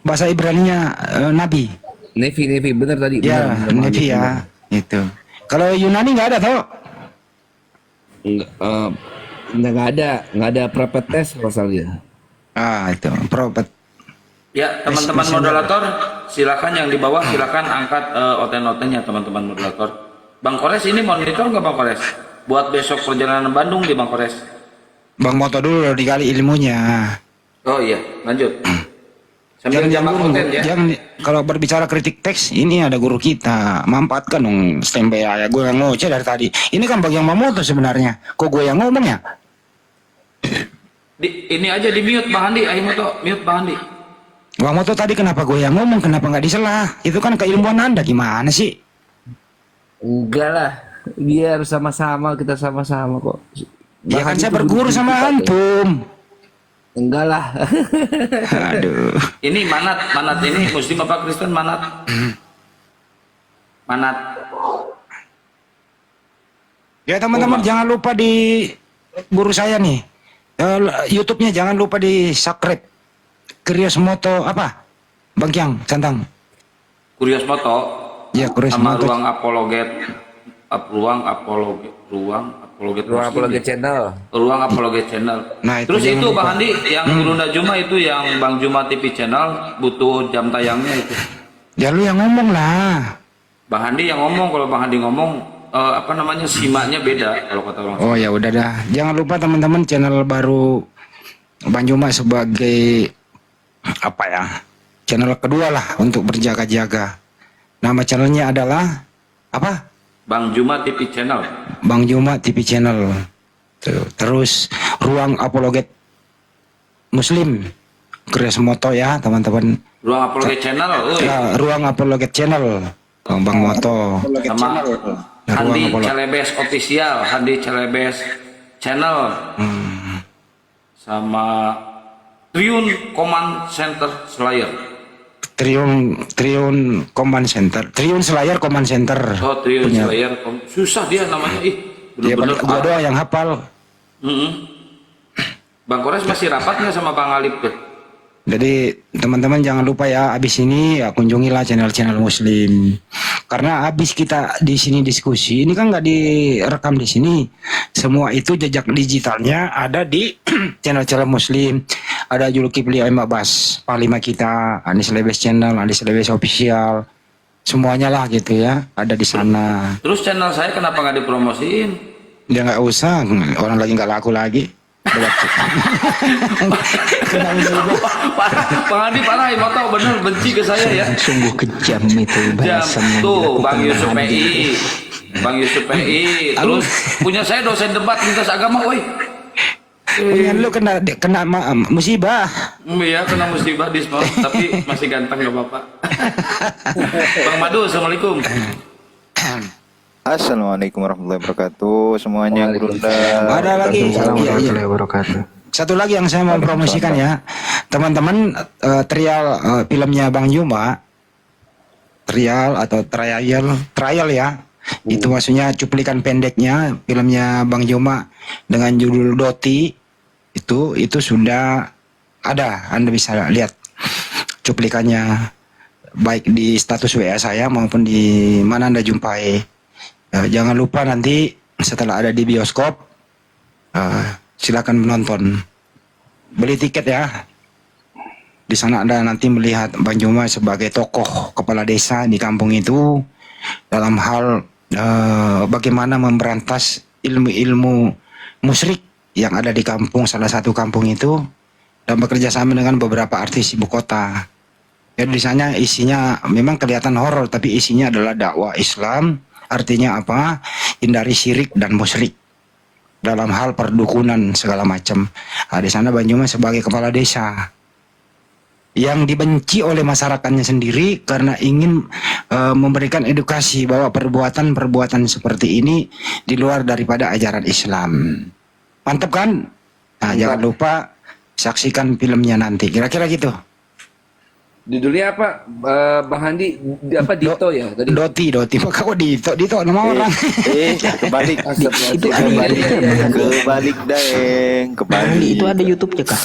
Bahasa Ibraninya Nabi. Nevi bener tadi. Ya, bener, Bang Nevi Handi, ya. bener. Itu. Kalau Yunani nggak ada tau? Nggak ada prophet test masalahnya. Itu prophet. Ya, teman-teman moderator, silakan yang di bawah silakan angkat oten-otennya teman-teman moderator. Bang Kores ini monitor nggak Bang Kores? Buat besok perjalanan Bandung di Bang Kores. Bang Moto dulu dikali ilmunya. Oh iya, lanjut. Sambil jamak guru, konten ya. jangan kalau berbicara kritik teks ini ada guru kita, manfaatkan dong standby ya. Gue yang ngoceh dari tadi. Ini kan bagian Mamoto sebenarnya. Kok gue yang ngomong ya? Ini aja di mute Bang Handi, ayo Moto, mute Bang Handi. Bang Moto tadi kenapa gue yang ngomong, kenapa nggak disela? Itu kan keilmuan Anda gimana sih? Enggak lah, biar sama-sama, kita sama-sama kok. Ya kan Bang saya Handi berguru tuh sama kita, antum. Enggak lah. Aduh. Ini manat ini Muslim apa Kristen manat? Manat. Ya teman-teman jangan lupa di guru saya nih. YouTube-nya jangan lupa di subscribe. Krios Moto apa? Bang Kyang, Santang. Kurios Moto. Ya, Kurios Sama Moto. ruang apologet Channel. Ruang apologet channel. Nah, itu Terus jangan itu lupa. Bang Handi yang Gurunda Juma itu yang Bang Juma TV channel butuh jam tayangnya itu. Ya lu yang ngomong lah. Bang Handi yang ngomong, kalau Bang Handi ngomong simaknya beda kalau kata orang. Oh ya udah dah. Jangan lupa teman-teman channel baru Bang Juma sebagai apa ya? Channel kedua lah untuk berjaga-jaga. Nama channelnya adalah apa? Bang Juma TV channel. Bang Juma TV channel. Tuh. Terus Ruang Apologet Muslim. Krios Moto ya teman-teman. Ruang apologet channel. Ya, Ruang Apologet channel. Bang Moto. Sama Handi Celebes official, Handi Celebes channel. Sama Triun Command Center Slayer. Triun Command Center. Triun Slayer Command Center. Oh, Triun Punya. Slayer. Susah dia namanya. Dia Bener-bener gua doang yang hafal. Bang Kores masih rapat nggak sama Bang Alip tuh? Jadi teman-teman jangan lupa ya, abis ini ya kunjungilah channel-channel Muslim. Karena abis kita di sini diskusi, ini kan nggak direkam di sini. Semua itu jejak digitalnya ada di channel-channel Muslim. Ada Julkifli Aim Abbas, Panglima kita, Anies Lebes Channel, Anies Lebes Official, semuanya lah gitu ya, ada di sana. Terus channel saya kenapa nggak dipromosiin? Ya nggak usah, orang lagi nggak laku lagi. Kena musibah. Bang Andi parah, mau tahu bener benci ke saya ya. Sungguh kejam itu Jam bahasan yang tuh dilakukan Bang Yusuf Handi. PI, Bang Yusuf PI. Terus punya saya dosen debat lintas agama, woi. Punya lu kena musibah. Iya kena musibah di spot, tapi masih ganteng gak apa-apa. Bang Madu, assalamualaikum. Assalamualaikum warahmatullahi wabarakatuh semuanya Gurunda. Ada lagi. Assalamualaikum Iya, iya. warahmatullahi wabarakatuh. Satu lagi yang saya mau promosikan ya, teman-teman, trial filmnya Bang Juma, trial atau trial ya, itu maksudnya cuplikan pendeknya filmnya Bang Juma dengan judul Doti, waktu itu sudah ada, Anda bisa lihat cuplikannya baik di status WA saya maupun di mana Anda jumpai. Jangan lupa nanti setelah ada di bioskop, silakan menonton, beli tiket ya. Di sana Anda nanti melihat Bang Juma sebagai tokoh kepala desa di kampung itu dalam hal bagaimana memberantas ilmu-ilmu musyrik yang ada di kampung, salah satu kampung itu, dan bekerja sama dengan beberapa artis ibu kota. Jadi di sana isinya memang kelihatan horor, tapi isinya adalah dakwah Islam. Artinya apa? Hindari syirik dan musyrik dalam hal perdukunan segala macam. Nah, di sana Bang Juma sebagai kepala desa yang dibenci oleh masyarakatnya sendiri karena ingin memberikan edukasi bahwa perbuatan-perbuatan seperti ini di luar daripada ajaran Islam. Mantap kan? Nah, jangan lupa saksikan filmnya nanti. Kira-kira gitu. Judulnya apa, Bang Handi? Apa Dito ya tadi? Doti. Maka kok Dito nama orang. Kebalik. Itu ada YouTube-nya. Kebalik daeng, kebalik. Itu ada YouTube-nya kah?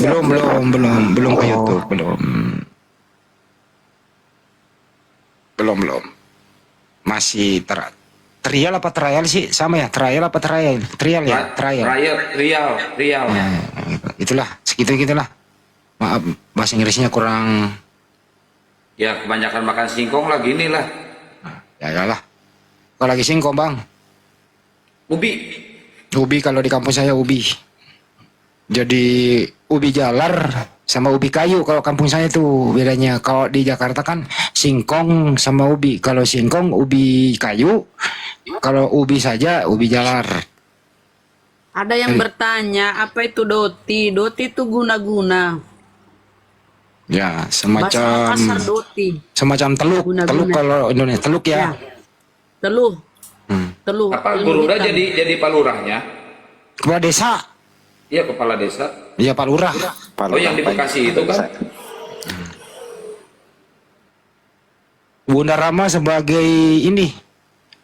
Belum ke YouTube, belum. Masih trial apa trial sih? Sama ya, trial apa trial? Trial ya, trial. Rial. Itulah, segitulah. Maaf, bahasa Inggrisnya kurang. Ya kebanyakan makan singkong lah gini lah. Ya lah. Kalau lagi singkong Bang. Ubi kalau di kampung saya ubi. Jadi ubi jalar sama ubi kayu kalau kampung saya tuh bedanya. Kalau di Jakarta kan singkong sama ubi. Kalau singkong ubi kayu, kalau ubi saja ubi jalar. Ada yang bertanya apa itu doti? Doti itu guna-guna. Ya, Bahasa semacam kasar doti. teluk. Guna-guna. Teluk kalau Indonesia teluk ya. Ya. Teluh. Hmm. Teluh. Apa ilmu Gurunda hitam. jadi palurahnya? Kepala desa. Iya kepala desa. Iya, Pak Lurah. Oh yang di Bekasi itu kan? Bunda Rama sebagai ini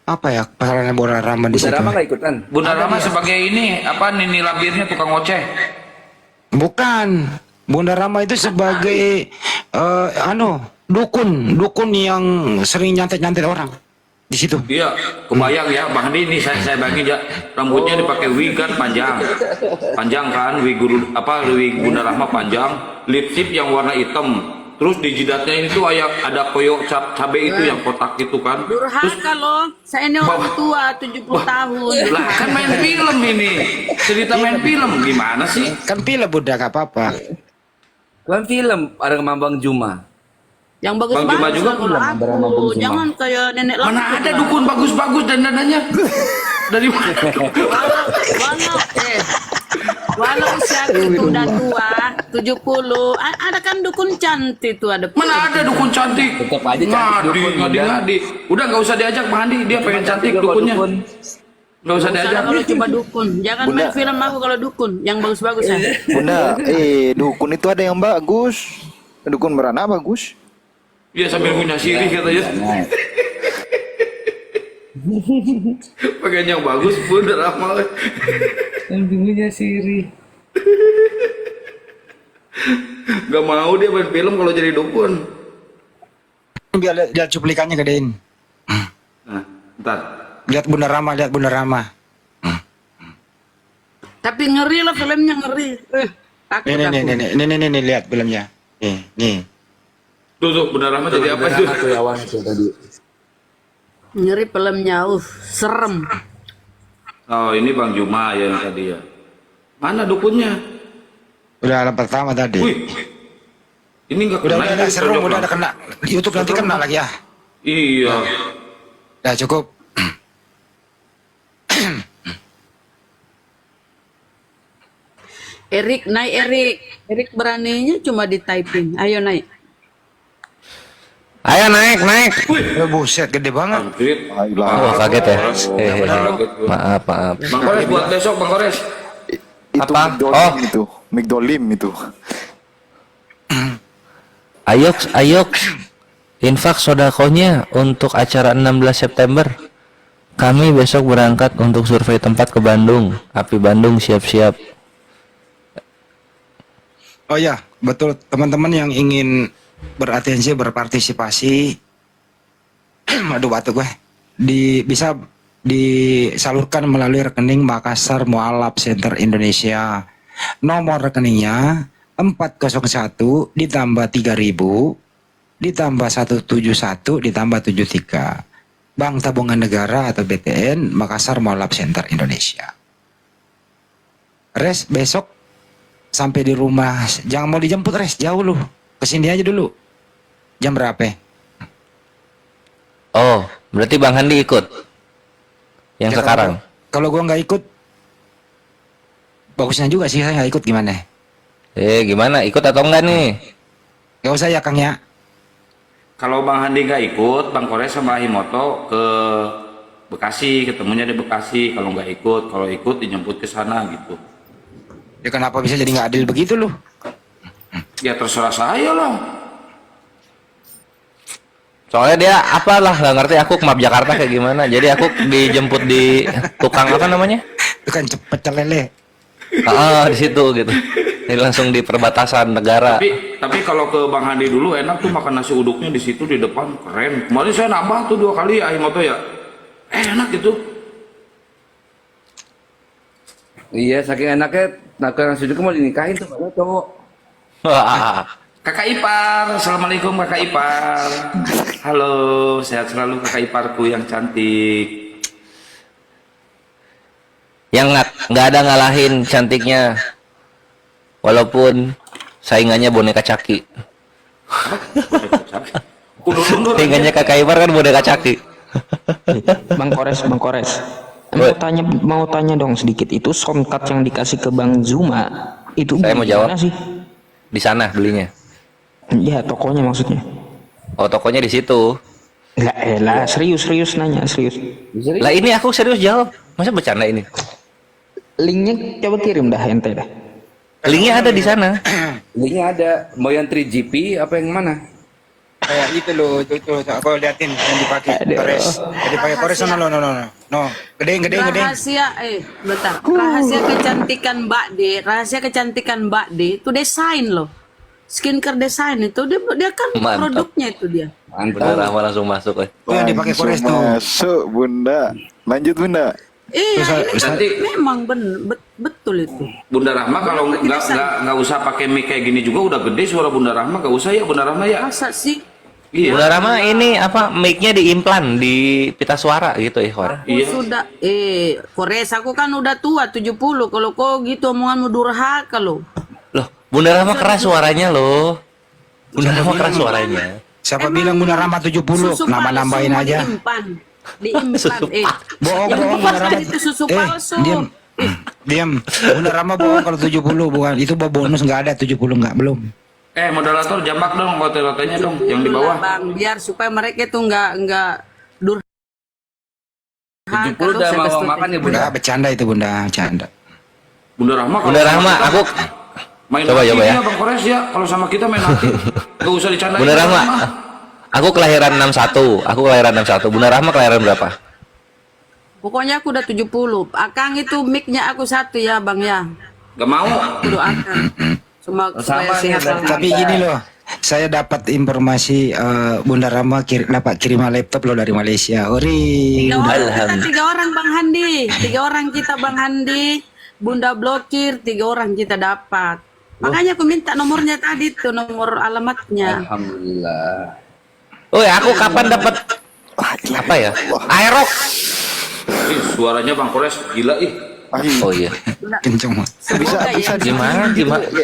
apa ya perannya Bunda Rama di situ? Bunda Rama nggak ikutan? Bunda Rama sebagai ini apa nini labirnya tukang oceh? Bukan. Bunda Rama itu sebagai dukun yang sering nyantet orang di situ. Iya, kebayang ya, Bang Handi ini saya bagi ya, rambutnya dipakai wig kan panjang kan, wig Bunda Rahma panjang, lipstick yang warna hitam, terus di jidatnya ini tuh ada koyok cabe itu yang kotak itu kan. Durhaka loh. Saya ini orang tua 70 tahun. Lah kan main film ini, cerita main film gimana sih? Kan pilih Bunda gak apa-apa. Kan film ada Bang Juma. Yang Bang Juma bagus-bagus juga kalau aku. Jangan kayak nenek lama. Mana ada dukun bagus-bagus dan dananya? Dari mana? Walau usia itu udah tua 70, ada kan dukun cantik tuh ada. Mana ada dukun cantik? Tetap aja cantik dukun, ngadi. Udah nggak usah diajak Bang Handi, dia pengen cantik dukunnya. Nggak usah diajak. Kalau coba dukun, jangan Bunda. main film aku kalau dukun, yang bagus-bagus ya. Bunda, dukun itu ada yang bagus. Dukun beranak bagus. Dia sambil punya sirih katanya. Pakaian yang bagus pun udah lama. Punya siri. Gak mau dia main film kalau jadi dukun. Biar lihat cuplikannya gedein. Nah, ntar. Lihat Bunda Rama. Tapi ngeri lah filmnya ngeri. Takut aku. Nih, lihat filmnya. Nih. Tuh, Bunda Rahma jadi apa itu? Aku awan itu tadi. Ngeri filmnya, serem. Oh, ini Bang Juma ya yang tadi ya. Mana dukunnya? Udah alam pertama tadi. Wih. Ini enggak Udah ini seru, pojok, udah Bang. ada kena. Di YouTube nanti kena lagi ya. Iya. Udah cukup. Erik, naik Erik. Erik beraninya cuma di typing. Ayo naik. Ayo naik. Buset, gede banget. Anjir. Oh, kaget ya. Kaget gua. Maaf. Bang Kores buat besok Bang Kores. Itu Apa? Migdolim itu. Migdolim itu. Ayo. Infak sodakohnya untuk acara 16 September. Kami besok berangkat untuk survei tempat ke Bandung. Api Bandung siap-siap. Oh ya, betul teman-teman yang ingin beratensi berpartisipasi, aduh batuk gue, bisa disalurkan melalui rekening Makassar Mualaf Center Indonesia. Nomor rekeningnya 401 ditambah 3000 ditambah 171 ditambah 73. Bank Tabungan Negara atau BTN Makassar Mualaf Center Indonesia. Res, besok sampai di rumah, jangan mau dijemput Res, jauh lu. Kesini aja dulu. Jam berapa? Oh, berarti Bang Handi ikut yang Ya, sekarang. Kalau gua nggak ikut, bagusnya juga sih saya nggak ikut gimana? Gimana? Ikut atau enggak nih? Gak usah ya Kang ya. Kalau Bang Handi nggak ikut, Bang Kores sama Himoto ke Bekasi, ketemunya di Bekasi. Kalau nggak ikut, kalau ikut dijemput ke sana gitu. Ya kenapa bisa jadi nggak adil begitu loh? Ya terserah saya lah. Soalnya dia apalah nggak ngerti aku ke map Jakarta kayak gimana. Jadi aku dijemput di tukang apa namanya? Itu kan cepet celele. Di situ gitu. Jadi langsung di perbatasan negara. Tapi kalau ke Bang Handi dulu enak tuh makan nasi uduknya di situ di depan, keren. Kemarin saya nambah tuh 2 kali ya Himoto ya. Enak gitu. Iya, saking enaknya, nasi uduk mau dinikahin tuh padahal cowok. Wah, Kakak ipar, assalamualaikum kakak ipar. Halo, sehat selalu kakak iparku yang cantik. yang nggak ada ngalahin cantiknya. Walaupun saingannya boneka Caki. Saingannya Kakak Ipar kan boneka Caki. Bang Kores. Mau tanya dong sedikit, itu soundcard yang dikasih ke Bang Zuma itu Saya mau beli di jawab. mana sih? Di sana belinya. Ya, tokonya maksudnya. Oh, tokonya di situ. Lah, serius nanya, serius. Lah ini aku serius jawab. Masa bercanda ini? Linknya coba kirim dah ente dah. Linknya ada di sana. Linknya ada. Mau yang 3GP apa yang mana? Kayak itu loh, itu aku liatin yang dipakai Aduh. Kores. Yang dipakai Kores no. Gedeng. Rahasia bentar. Rahasia kecantikan Mbak D itu desain loh. Skincare desain itu dia kan Mantap. produknya itu dia. Bunda Rahma langsung masuk. Itu yang dipakai Kores tuh. Masuk Bunda. Lanjut Bunda. Iya, ini nanti memang betul itu. Bunda Rahma kalau nggak usah pakai mic kayak gini juga udah gede suara Bunda Rahma, nggak usah ya Bunda Rahma ya. Masa sih? Iya. Bunda Rahma ini apa mic-nya diimplan di pita suara gitu ya, Kor. Aku sudah Kores aku kan udah tua 70. Kalau kau gitu omonganmu durhaka lo. Loh, Bunda Rahma keras suaranya loh. Bunda Rahma keras suaranya. Siapa bilang Bunda Rahma 70? Nambah-nambahin aja. Diimplan. Bohong Bunda Bunda Rahma. itu susu palsu. Diam. Bunda Rahma bohong kalau 70 bukan. Itu bonus nggak ada 70 nggak belum. Moderator jambak dong hotel-hotelnya dong yang di bawah. Bang, biar supaya mereka itu nggak 70 udah mau makan ya Bunda. Bunda bercanda itu Bunda, bercanda. Bunda Rahma. Bunda Rahma, aku main coba hati ya. dia, Bang Kores ya. Kalau sama kita main hati, nggak usah dicandain. Bunda Rahma. Aku kelahiran 61. Bunda Rahma kelahiran berapa? Pokoknya aku udah 70. Akang itu mic-nya aku satu ya, Bang ya. Gak mau. Aku doakan. Supaya Sama nih, sehat selalu. Tapi gini loh, saya dapat informasi Bunda Rahma dapat kiriman laptop loh dari Malaysia. Ori. Tiga orang Bang Handi. 3 orang kita Bang Handi. Bunda blokir 3 orang kita dapat. Makanya aku minta nomornya tadi tuh, nomor alamatnya. Alhamdulillah. Oh ya, aku kapan dapat apa ya? Aerox. Suaranya Bang Kores gila ih. Oh iya. Kenceng. Semoga ya.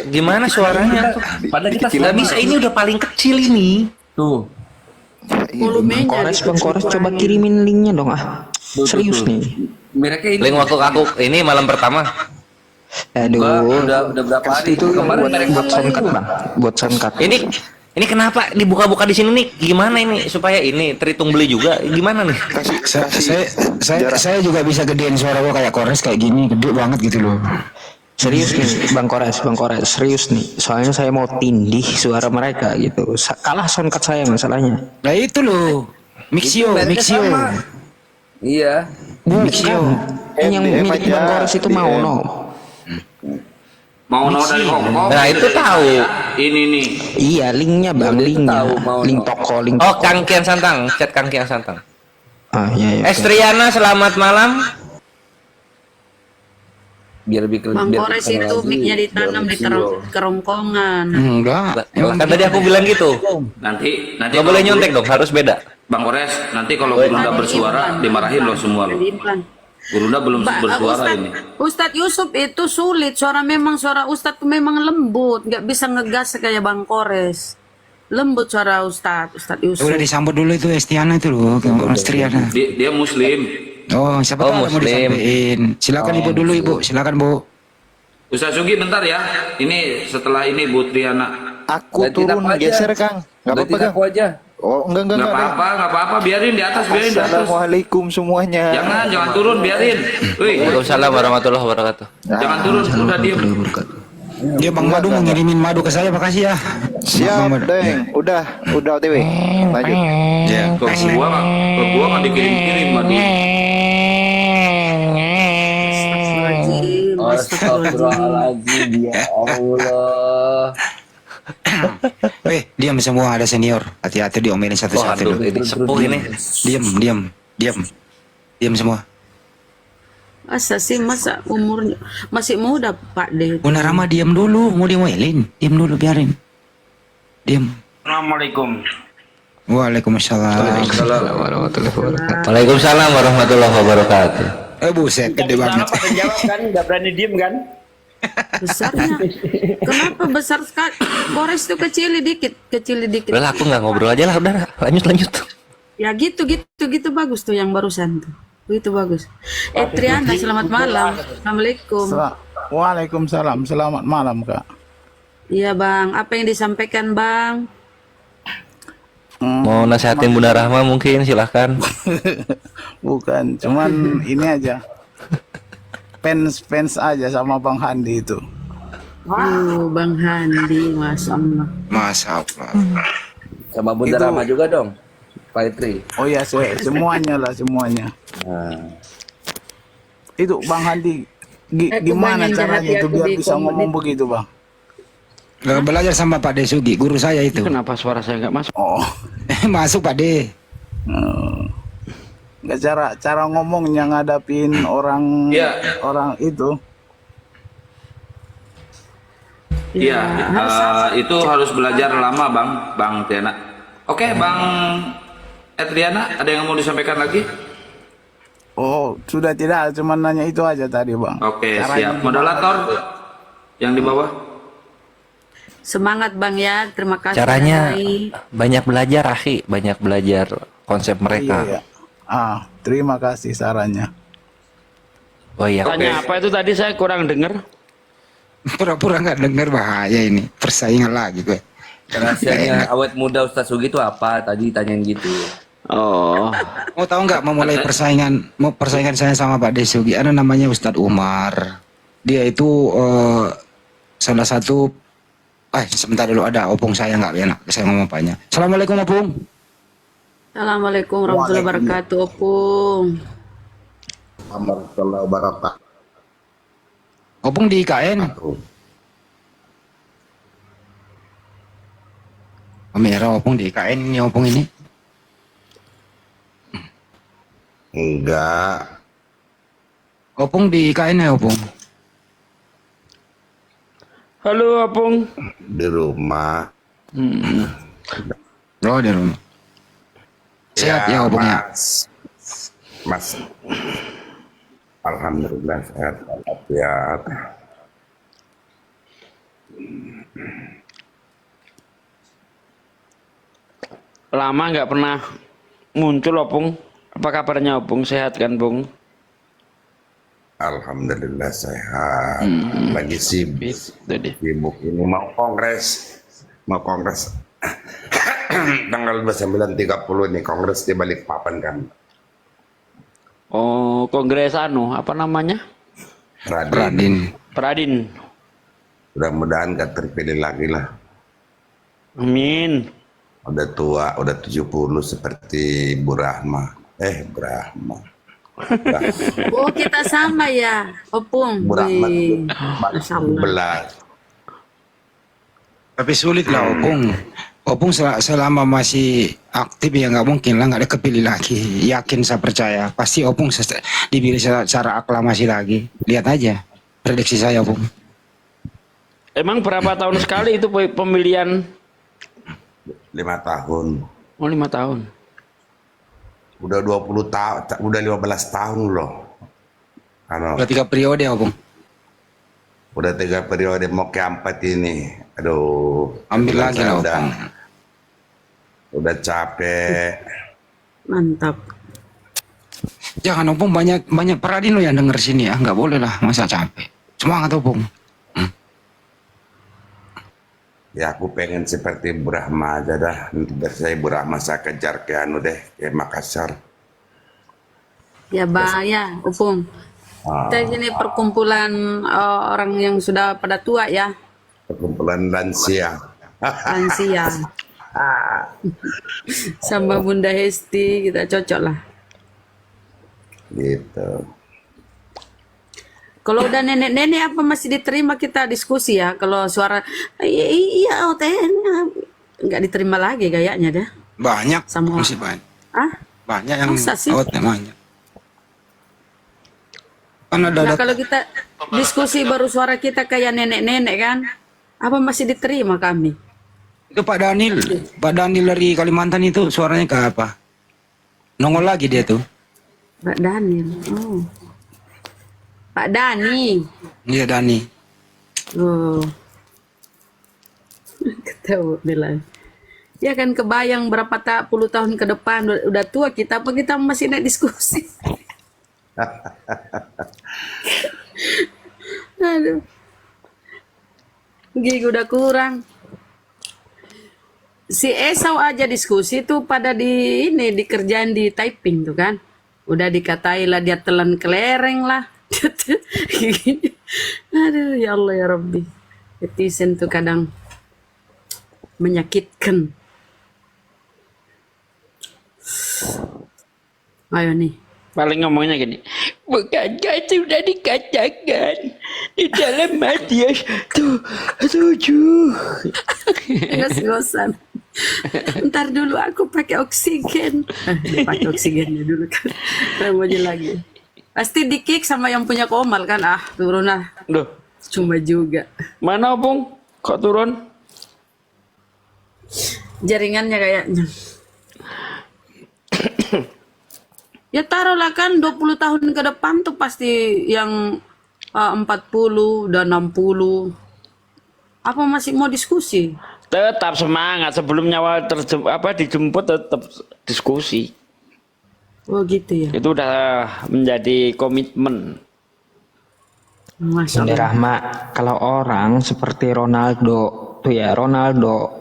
Gimana suaranya tuh? Padahal kita Nggak bisa, ini udah paling kecil ini. tuh. Volumenya Bang Kores coba kirimin linknya dong Serius nih. Mereka ini Link waktu aku ini malam pertama. Aduh. udah berapa hari Itu kemarin mereka buat soundcard Bang. Buat soundcard. Ini kenapa dibuka-buka di sini nih? Gimana ini supaya ini terhitung beli juga? Gimana nih? Saya juga bisa gedein suara gua kayak Kores kayak gini, gede banget gitu loh. Serius nih Bang Kores, serius nih. Soalnya saya mau tindih suara mereka gitu. Kalah soundcard saya masalahnya. Nah itu loh. Mixio. Iya. Mixio. Yang milik Bang Kores itu mau no. Mau no dari Hongkong. Nah, itu dari tahu. saya. Ini nih. Iya, linknya bang, Dia tuh linknya, tahu mau link no. toko, link Oh, toko. Kang Kian Santang, chat Kang Kian Santang. Ah, iya, iya. Estriana, selamat malam. Biar lebih Bang biar Kores terkenal itu lagi, mic-nya ditanam biar di CEO. kerongkongan. Enggak. Lah, kan tadi aku bilang gitu. Nanti Nggak boleh nyontek dong, harus beda. Bang Kores, nanti kalau Gurunda bersuara dimarahin lo semua lo. Diimplan. Gurunda belum bersuara Ustadz, ini. Ustadz Yusuf itu sulit, suara Ustadz tuh memang lembut, nggak bisa ngegas kayak Bang Kores. Lembut suara Ustadz Yusuf. Udah disambut dulu itu Estiana itu loh, Estriana. Dia Muslim. Oh, siapa Oh, tahu mau Muslim. disampaikan. Silakan Ibu dulu Ibu, silakan Bu. Ustaz Sugi bentar ya. Ini setelah ini Bu Triana. Aku Gantiin turun aku aja. geser Kang. Enggak apa-apa Gantiin Kang. aku aja. Oh, enggak. Nggak apa-apa, biarin di atas, biarin di atas. Assalamualaikum semuanya. Jangan turun, biarin. Wih, Waalaikumsalam warahmatullahi wabarakatuh. jangan turun, udah diem. Dia Bang Madu mau ngirimin madu ke saya, makasih ya. Siap, Bang Madu. Deng. Udah OTW. Lanjut. Ya. Ke gua nggak dikirim-kirim madu. Astagfirullahaladzim, Astagfirullahaladzim, ya Allah. Diam semua, ada senior. Hati-hati diomelin satu-satu Waduh, dulu. ini sepuh ini. Diam semua. Masa sih, masa umurnya masih muda Pak De. Bunda Rama diam dulu, mau diomelin. Diam dulu, biarin. Diam. Assalamualaikum. Waalaikumsalam. Waalaikumsalam warahmatullahi wabarakatuh. Buset, gede banget. Pada jawab kan, nggak berani diem kan? Besarnya. Kenapa besar sekali? Kores itu kecil dikit. Udah lah, aku nggak ngobrol aja lah, udah lanjut. Ya gitu bagus tuh yang barusan tuh. Itu bagus. Triana, selamat malam. Assalamualaikum. Waalaikumsalam, selamat malam Kak. Iya Bang, apa yang disampaikan Bang? Mau nasihatin Bunda Rahma mungkin, silahkan. Bukan, cuman ini aja. Fans aja sama Bang Handi itu. Bang Handi, Masya Allah. Masya Allah. Sama Bunda Itu- Rama juga dong. Pak Itri. Oh ya, semuanya lah, semuanya. Nah, Itu Bang Handi, Aku gimana banyak caranya jahat itu ya, biar aku bisa di- ngomong begitu Bang? Belajar sama Pak Desugi, guru saya itu. Kenapa suara saya nggak masuk? Oh, Masuk Pak De. nggak cara ngomongnya ngadapin orang Iya. orang itu. Iya, itu harus belajar lama Bang Triana. Oke, Bang Triana, ada yang mau disampaikan lagi? Oh, sudah tidak, cuman nanya itu aja tadi Bang. Oke, Caranya siap. Moderator yang di bawah. Semangat Bang ya, terima kasih. Caranya Hai. banyak belajar, Akhi, banyak belajar konsep mereka. Iya. Terima kasih sarannya. Oh iya. Tanya apa itu tadi saya kurang dengar. Pura-pura nggak dengar, bahaya ini. Persaingan lagi gue. rahasianya awet muda Ustaz Sugi itu apa? Tadi tanyain gitu. Oh, Mau tahu nggak memulai persaingan saya sama Pak Desugi? Ada namanya Ustadz Umar. Dia itu salah satu. Sebentar dulu, ada opung saya nggak enak. Saya ngomong apanya. Assalamualaikum opung. Assalamualaikum warahmatullahi wabarakatuh, Opung. Warahmatullahi wabarakatuh. Opung di IKN. Merah opung di IKN ini, opung ini. Enggak. Opung di IKN ya opung. halo Opung. Di rumah. Oh di rumah. Sehat ya opung ya. Mas. Alhamdulillah sehat. Ya. Lama nggak pernah muncul Opung. Apa kabarnya Opung? Sehat kan Bung? Alhamdulillah sehat. Lagi sibuk. Tadi. Sibuk ini mau kongres. Tanggal 29.30 nih kongres di Balikpapan kan. Oh, kongres apa namanya? Radin. Pradin. Mudah-mudahan gak terpilih lagi lah. Amin. Udah tua, udah 70 seperti Bu Rahma. Bu Rahma. Oh, kita sama ya, Opung. Berahmat Wih, Masya Allah. belas. Tapi sulit lah Opung. Opung selama masih aktif ya nggak mungkin lah nggak ada kepilih lagi. Yakin saya percaya. Pasti Opung dipilih secara aklamasi lagi. Lihat aja prediksi saya Opung. Emang berapa tahun sekali itu pemilihan? 5 tahun. Oh, 5 tahun. Udah 20 tahun, udah 15 tahun loh. Ano, Udah 3 periode Opung. udah 3 periode mau keempat ini. Aduh. Ambil lagi lah udah, Opung. udah capek. Mantap. Jangan Opung, banyak peradin lo yang denger sini ya. Nggak boleh lah, masa capek. Semangat Opung. Ya aku pengen seperti Brahma aja dah. Nanti biar saya Brahma saya kejar ke anu deh, ke Makassar. Ya bahaya, Opung. Kita gini perkumpulan orang yang sudah pada tua ya, Perkumpulan lansia. lansia. Sama Bunda Hesti kita cocok lah. Gitu. Kalau udah nenek-nenek apa masih diterima kita diskusi ya. Kalau suara iya OTN nggak diterima lagi kayaknya dah. Banyak, Sama- masih banyak. Ah, Banyak yang Masa sih? banyak. Kan ada nah kalau kita diskusi baru suara kita kayak nenek-nenek kan, apa masih diterima kami? itu Pak Daniel dari Kalimantan itu suaranya kayak apa? Nongol lagi dia tuh. Pak Daniel, oh. Pak Dani, Iya Dani. oh. Ketawa bilang. Ya kan kebayang berapa puluh tahun ke depan udah tua kita, apa kita masih naik diskusi? Aduh. Gigi udah kurang. Si Esau aja diskusi tuh pada dikerjain di typing tuh kan. Udah dikatai lah dia telan kelereng lah. Aduh ya Allah ya Rabbi. Netizen tuh kadang menyakitkan. Ayo nih. Paling ngomongnya gini, bukankah sudah dikatakan di dalam Matius 7. Ngos-ngosan. Ntar dulu aku pakai oksigen. Pakai oksigennya dulu kan. Mau lagi. Pasti di-kick sama yang punya Komal kan. Ah, turun lah. Duh, Cuma juga. mana Opung? Kok turun? Jaringannya kayaknya. Ya taruhlah kan 20 tahun ke depan tuh pasti yang 40 dan 60. Apa masih mau diskusi? Tetap semangat sebelum nyawa dijemput tetap diskusi. Oh gitu ya. Itu udah menjadi komitmen. Masya Bunda Allah. Rahma, kalau orang seperti Ronaldo tuh ya, Ronaldo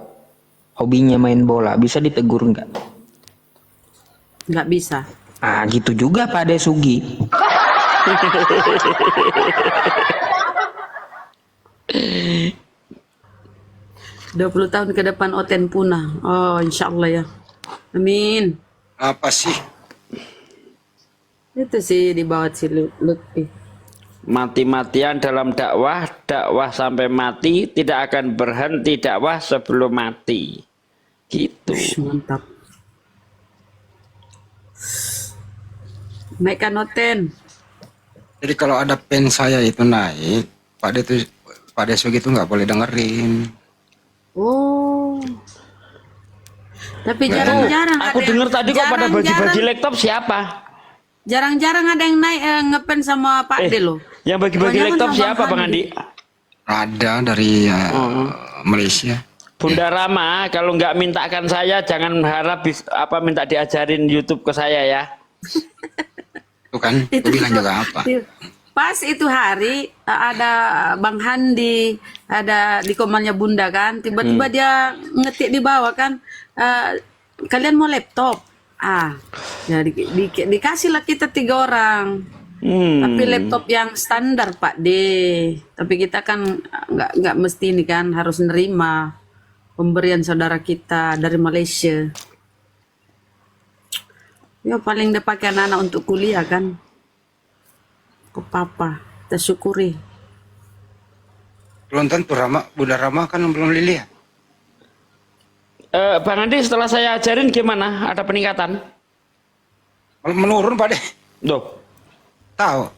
hobinya main bola, bisa ditegur nggak? Nggak bisa. Ah gitu juga Pak Ade Sugi. Dua 20 tahun ke depan Oten punah. Oh insya Allah ya. Amin. Apa sih? Itu sih di bawah si Lutfi. Mati-matian dalam dakwah, dakwah sampai mati, tidak akan berhenti dakwah sebelum mati. Gitu. Mantap. Naikkan Oten. Jadi kalau ada pen saya itu naik, Pak Desugi itu nggak boleh dengerin. Oh. Tapi jarang-jarang Aku ada dengar tadi kok pada bagi-bagi jarang-jarang- laptop siapa? Jarang-jarang ada yang naik ngepen sama Pak De loh. Yang bagi-bagi Kebanyakan laptop sama siapa Bang Andi? Ada dari Malaysia. Bunda Rama, kalau nggak mintakan saya, jangan harap minta diajarin YouTube ke saya ya. Itu kan, aku bilang juga apa? Pas itu hari ada Bang Handi, ada di komalnya Bunda kan, tiba-tiba dia ngetik di bawah kan, kalian mau laptop? Ya dikasih lah kita 3 orang. Tapi laptop yang standar Pak D. Tapi kita kan nggak mesti ini kan harus nerima pemberian saudara kita dari Malaysia. Ya paling dia pakai anak-anak untuk kuliah kan. ke papa. Kita syukuri. Belum tentu Bunda Rama kan belum lihat. Bang Andi, setelah saya ajarin gimana? Ada peningkatan? Menurun Pak deh. Loh, Tahu.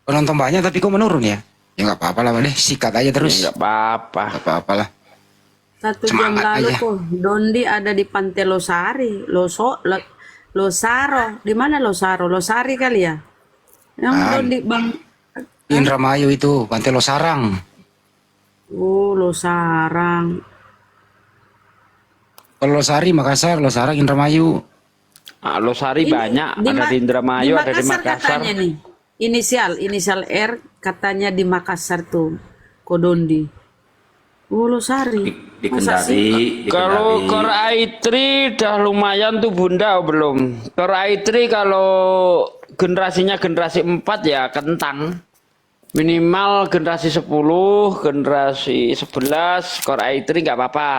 Penonton banyak tapi kok menurun ya? Ya nggak apa-apa lah Pak deh. Sikat aja terus. nggak apa-apa. Nggak apa-apa lah. 1 jam Semangat lalu aja. kok Dondi ada di Pantai Losari, Losaro. Di mana Losaro? Losari kali ya? Yang Dondi Bang. Indramayu itu, Pantai Losarang. Oh, Losarang. Kalau Losari, Makassar, Losarang, Indramayu. Losari Ini banyak, ada di Indramayu, ada di Makassar. katanya nih. Inisial R katanya di Makassar tuh. Kodondi. Oh, Losari. Di Masa sih? Kendari, di Kalau Kendari. Kor Aitri udah lumayan tuh Bunda, belum? Kor Aitri kalau generasinya generasi 4 ya kentang. Minimal generasi 10, generasi 11, Kor Aitri nggak apa-apa.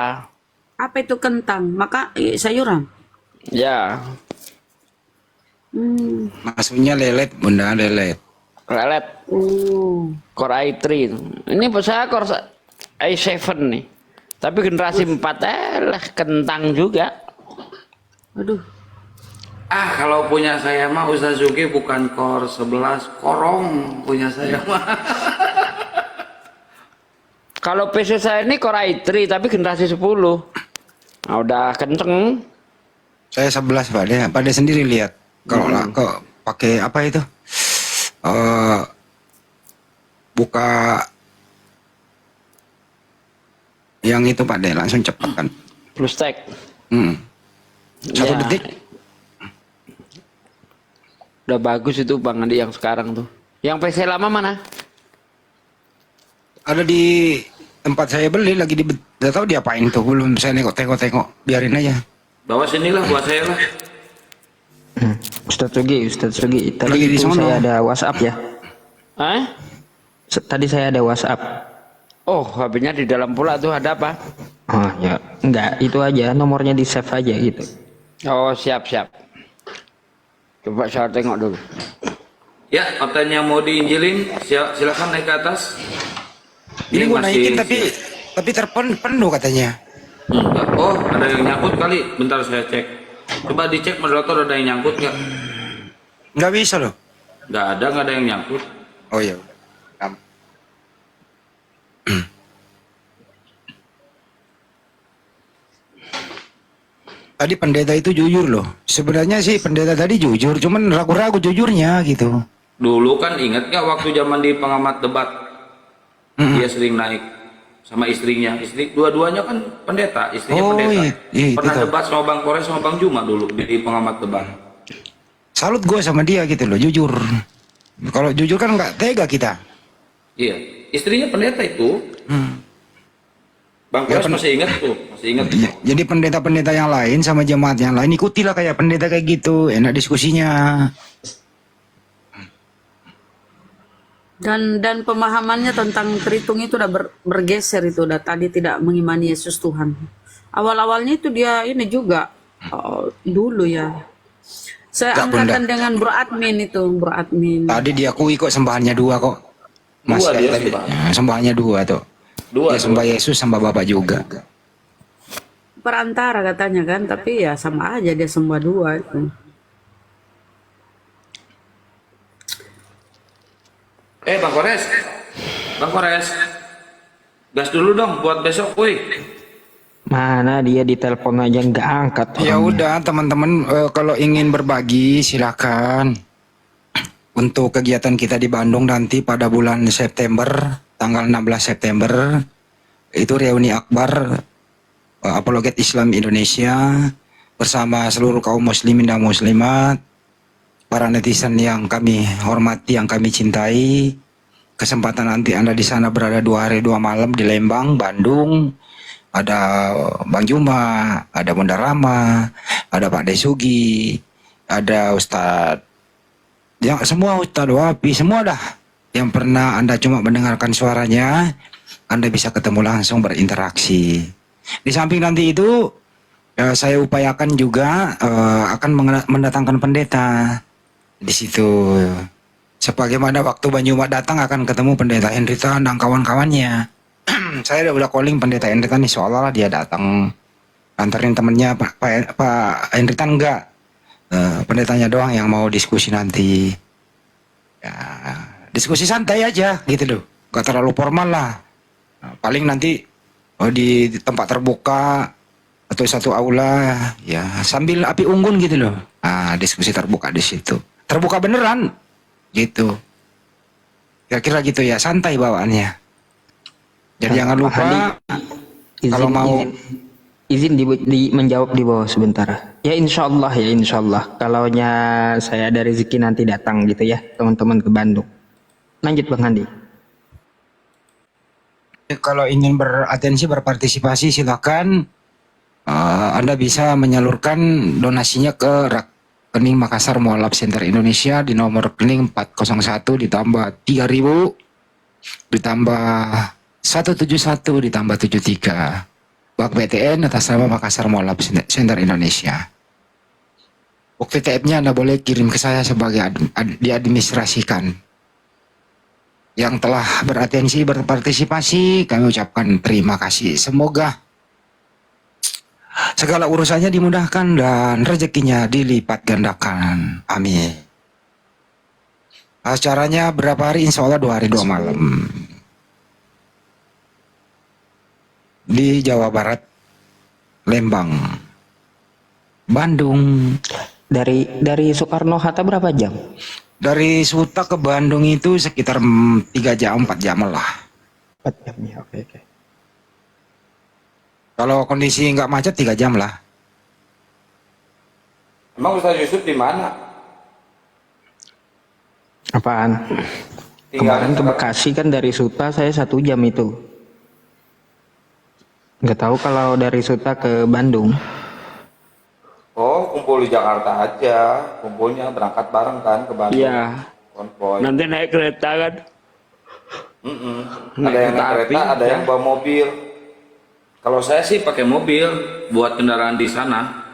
Apa itu kentang? Maka sayuran. Ya, Maksudnya lelet, Bunda, lelet. lelet. Oh. Kor i3. Ini saya Kor i7 nih. Tapi generasi 4 lah kentang juga. Aduh. Kalau punya saya mah Ustaz Zuki bukan Core 11, korong punya saya mah. Kalau PC saya ini Core i3 tapi generasi 10. Nah, udah kenceng. Saya 11 Pak deh. Pak deh sendiri lihat. Kalau lah kok pakai apa itu? Buka yang itu Pak deh langsung cepat kan. Plus tag. 1 Ya. detik. Udah bagus itu Bang Andi yang sekarang tuh. Yang PC lama mana? Ada di tempat saya beli lagi di. Tidak tahu diapain tuh. Belum saya tengok. Biarin aja. Bawa sinilah buat saya lah. Ustadz Sugi, tadi Lagi di itu sono. saya ada WhatsApp ya. Tadi saya ada WhatsApp. Oh, HP-nya di dalam pula tuh ada apa? Oh ya, enggak, itu aja nomornya di save aja gitu. Oh, siap. Coba saya tengok dulu. Ya, katanya mau diinjilin, silakan naik ke atas. Ini gua naikin tapi penuh katanya. Oh, ada yang nyangkut kali. Bentar saya cek. Coba dicek moderator ada yang nyangkut nggak? Nggak bisa loh. Nggak ada yang nyangkut. Oh iya. Tadi pendeta itu jujur loh. Sebenarnya sih pendeta tadi jujur, cuman ragu-ragu jujurnya gitu. Dulu kan ingat nggak waktu zaman di pengamat debat, dia sering naik sama istrinya. Dua-duanya kan pendeta, istrinya pendeta. Pernah gitu. debat sama Bang Kores sama Bang Juma dulu di pengamat debat. Salut gue sama dia gitu loh, jujur. Kalau jujur kan nggak tega kita. Iya, istrinya pendeta itu. Bang Kores masih ingat tuh, masih ingat. Jadi pendeta-pendeta yang lain sama jemaat yang lain ikutilah kayak pendeta kayak gitu, enak diskusinya. Dan pemahamannya tentang Tritung itu udah bergeser itu, udah tadi tidak mengimani Yesus Tuhan. Awal-awalnya itu dia ini juga dulu ya. Saya Enggak, angkatan Bunda. dengan Bro Admin. Tadi diakui kok sembahannya 2 kok. Dua dia tadi. sembah. Sembahannya 2 tuh. Dua. Dia sembah Yesus sembah Bapak juga. Perantara katanya kan, tapi ya sama aja dia sembah 2 itu. Bang Kores, gas dulu dong buat besok, woi. Mana dia di telepon aja nggak angkat. Ya orangnya. udah teman-teman, kalau ingin berbagi silakan. Untuk kegiatan kita di Bandung nanti pada bulan September, tanggal 16 September, itu reuni akbar Apologet Islam Indonesia bersama seluruh kaum muslimin dan muslimat, para netizen yang kami hormati, yang kami cintai. Kesempatan nanti Anda di sana berada 2 hari 2 malam di Lembang, Bandung. Ada Bang Juma, ada Bunda Rama, ada Pak Desugi, ada Ustadz, yang semua Ustadz Wapi, semua dah. Yang pernah Anda cuma mendengarkan suaranya, Anda bisa ketemu langsung berinteraksi. Di samping nanti itu, Saya upayakan juga akan mendatangkan pendeta di situ. Sebagaimana waktu Banyumat datang akan ketemu pendeta Hendrita dan kawan-kawannya. Saya udah calling pendeta Hendrita nih, seolah-olah dia datang anterin temennya. Pak Hendrita enggak. Pendetanya doang yang mau diskusi nanti. Ya, diskusi santai aja gitu loh, gak terlalu formal lah. Paling nanti di tempat terbuka atau satu aula ya sambil api unggun gitu loh. Diskusi terbuka di situ. Terbuka beneran gitu. Kira-kira gitu ya, santai bawaannya. Jadi jangan lupa kalau mau izin menjawab di bawah sebentar. Ya insya Allah. Kalaunya saya ada rezeki nanti datang gitu ya teman-teman ke Bandung. Lanjut Bang Handi. Kalau ingin beratensi, berpartisipasi, silakan Anda bisa menyalurkan donasinya ke rekening Makassar Mualaf Center Indonesia di nomor rekening 401 ditambah 3000 ditambah 171 ditambah 73. Bank BTN atas nama Makassar Mualaf Center Indonesia. Bukti TF-nya Anda boleh kirim ke saya sebagai diadministrasikan. Yang telah beratensi, berpartisipasi, kami ucapkan terima kasih. Semoga segala urusannya dimudahkan dan rezekinya dilipat gandakan. Amin. Acaranya berapa hari? Insya Allah 2 hari 2 malam. Di Jawa Barat, Lembang, Bandung. Dari Soekarno-Hatta berapa jam? Dari Suta ke Bandung itu sekitar 3 jam, 4 jam lah. 4 jam ya, oke. Kalau kondisi nggak macet 3 jam lah. Emang Ustaz Yusuf di mana? Apaan? Kemarin ke Bekasi kan dari Suta saya 1 jam itu. Nggak tahu kalau dari Suta ke Bandung. Oh, kumpul di Jakarta aja. Kumpulnya berangkat bareng kan ke Bandung. Iya. Konvoy. Nanti naik kereta kan. Ada yang naik kereta, ada yang bawa mobil. Kalau saya sih pakai mobil buat kendaraan di sana.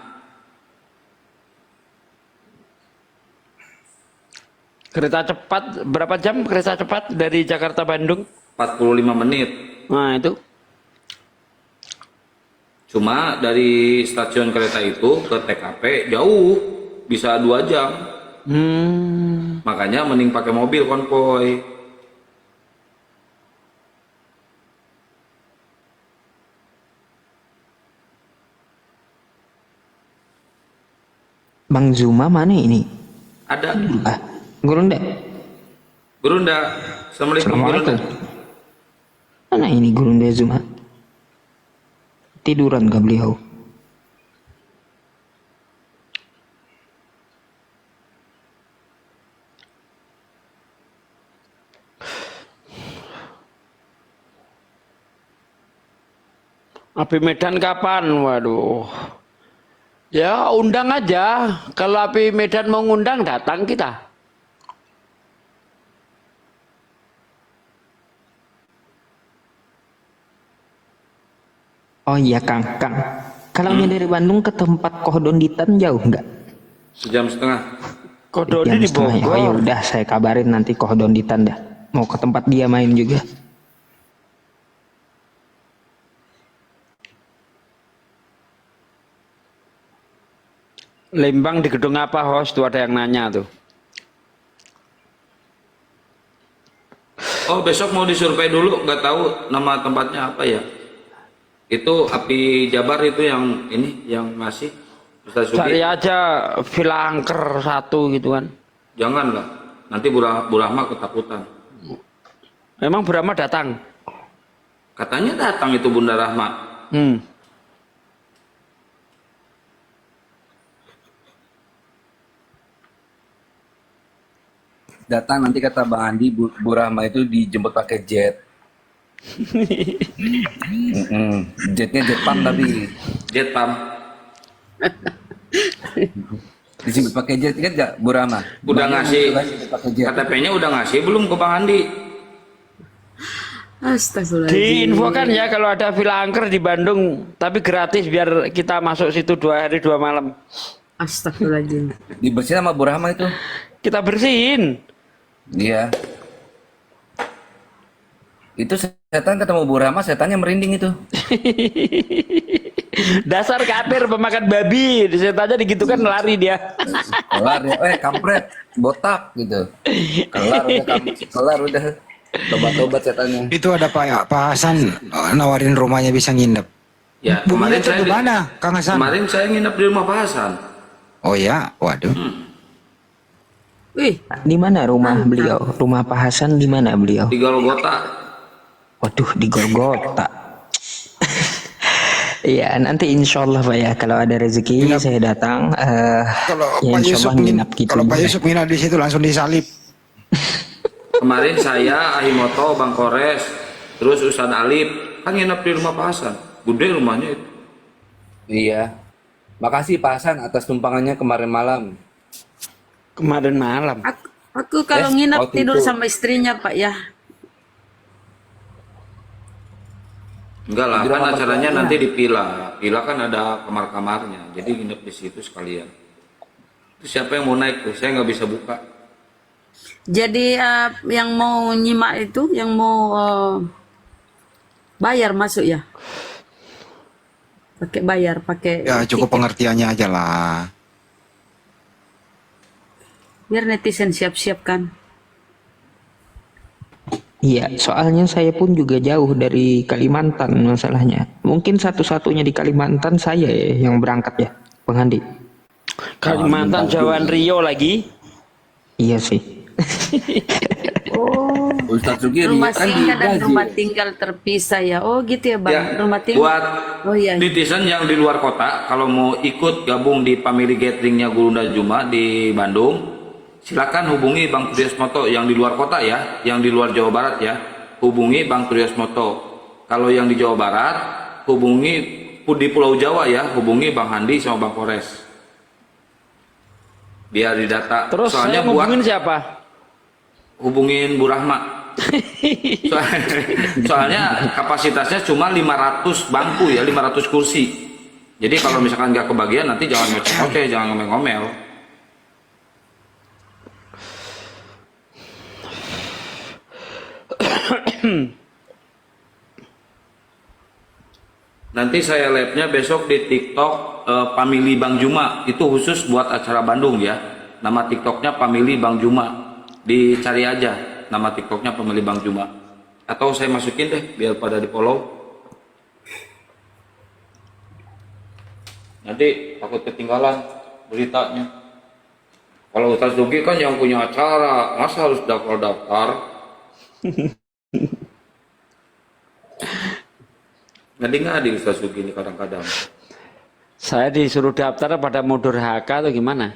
Kereta cepat berapa jam kereta cepat dari Jakarta Bandung? 45 menit. Nah, itu. Cuma dari stasiun kereta itu ke TKP jauh, bisa 2 jam. Makanya mending pakai mobil konvoy. Bang Zuma mana ini? Ada. Gurunda. Assalamualaikum Gurunda. Mana ini Gurunda Zuma? Tiduran gak beliau? Api Medan kapan? Waduh. Ya undang aja. Kalau Api Medan mau ngundang datang kita. Oh iya Kang. Kalau dari Bandung ke tempat Kohdonditan jauh nggak? 1,5 jam. Kohdonditan di Bogor. Oh ya udah saya kabarin nanti Kohdonditan dah. Mau ke tempat dia main juga. Lembang di gedung apa host? Tuh ada yang nanya tuh. Oh besok mau disurvei dulu, nggak tahu nama tempatnya apa ya. Itu Api Jabar itu yang ini yang ngasih Ustaz Sugi. Cari aja Villa Angker 1 gitu kan. Janganlah, nanti Bu Rahma ketakutan. Memang Bu Rahma datang. Katanya datang itu Bunda Rahma. Datang nanti kata Bang Andi, Bu Rahma itu dijemput pakai jet. Jetnya jet pump tapi. Jet pump. Dijemput pakai jet kan nggak Bu Rahma? Udah ngasih KTP-nya udah ngasih belum ke Bang Andi? Astagfirullahaladzim. Diinfokan ya kalau ada villa angker di Bandung, tapi gratis biar kita masuk situ 2 hari 2 malam. Astagfirullahaladzim. Dibersihin sama Bu Rahma itu. Kita bersihin. Iya. Itu setan ketemu Bu Rahma, setannya merinding itu. Dasar kafir pemakan babi, setannya digitukan lari dia. Kelar ya, kampret, botak gitu. Kelar udah. Tobat-tobat setannya. Itu ada Pak Hasan nawarin rumahnya bisa nginep. Ya, Bumbunya kemarin saya tuh di mana, Kang Hasan? kemarin saya nginep di rumah Pak Hasan. Oh ya, waduh. Wih, Di mana rumah beliau? Rumah Pak Hasan di mana beliau? Di Golgota. Waduh, di Golgota. Iya, nanti insya Allah Pak ya, kalau ada rezeki saya datang. Kalau Ya Pak insya Yusuf Allah nginap gitu. kalau Pak Yusuf nginap di situ langsung disalib. Kemarin saya, Ahimoto, Bang Kores, terus Ustadz Alip, kan nginep di rumah Pak Hasan. Gede rumahnya itu. Iya. Makasih Pak Hasan atas tumpangannya kemarin malam. Kemarin malam. aku kalau nginap waktu tidur itu. sama istrinya Pak ya. Enggak lah, Di kan rumah acaranya mertuanya. nanti di Pila. Pila kan ada kamar-kamarnya, jadi nginep di situ sekalian. Itu siapa yang mau naik tuh? Saya nggak bisa buka. Jadi yang mau nyimak itu, yang mau bayar masuk ya? Pakai bayar, pakai Ya cukup tiket. pengertiannya aja lah. Biar netizen siap-siap kan. Iya, soalnya saya pun juga jauh dari Kalimantan masalahnya. Mungkin satu-satunya di Kalimantan saya ya yang berangkat ya, Bang Andi. Kalimantan, Jawaan Rio lagi. Iya sih. Oh, Ustadz Sugi rumah kan singgah dan digaji. rumah tinggal terpisah ya. Oh gitu ya Bang, Ya, rumah tinggal. buat Oh iya. netizen yang di luar kota, kalau mau ikut gabung di family gatheringnya Gurunda Juma di Bandung, silakan hubungi Bang Triasmoto yang di luar kota ya, yang di luar Jawa Barat ya, hubungi Bang Triasmoto. Kalau yang di Jawa Barat, hubungi di Pulau Jawa ya, hubungi Bang Handi sama Bang Kores. Biar didata. Terus Soalnya saya buat ngubungin siapa? hubungin Bu Rahma. Soalnya kapasitasnya cuma 500 bangku ya, 500 kursi. Jadi kalau misalkan nggak kebagian nanti jangan ngoceh-ngoceh, jangan ngomel-ngomel. Nanti saya live-nya besok di TikTok Family Bang Juma. Itu khusus buat acara Bandung ya. Nama TikToknya Family Bang Juma. Dicari aja nama TikToknya Family Bang Juma. Atau saya masukin deh biar pada di follow. Nanti takut ketinggalan beritanya. Kalau Ustaz Dugi kan yang punya acara, masa harus daftar-daftar? Ngadi-ngadi Ustaz Dugi ini kadang-kadang. Saya disuruh daftar pada mau durhaka atau gimana?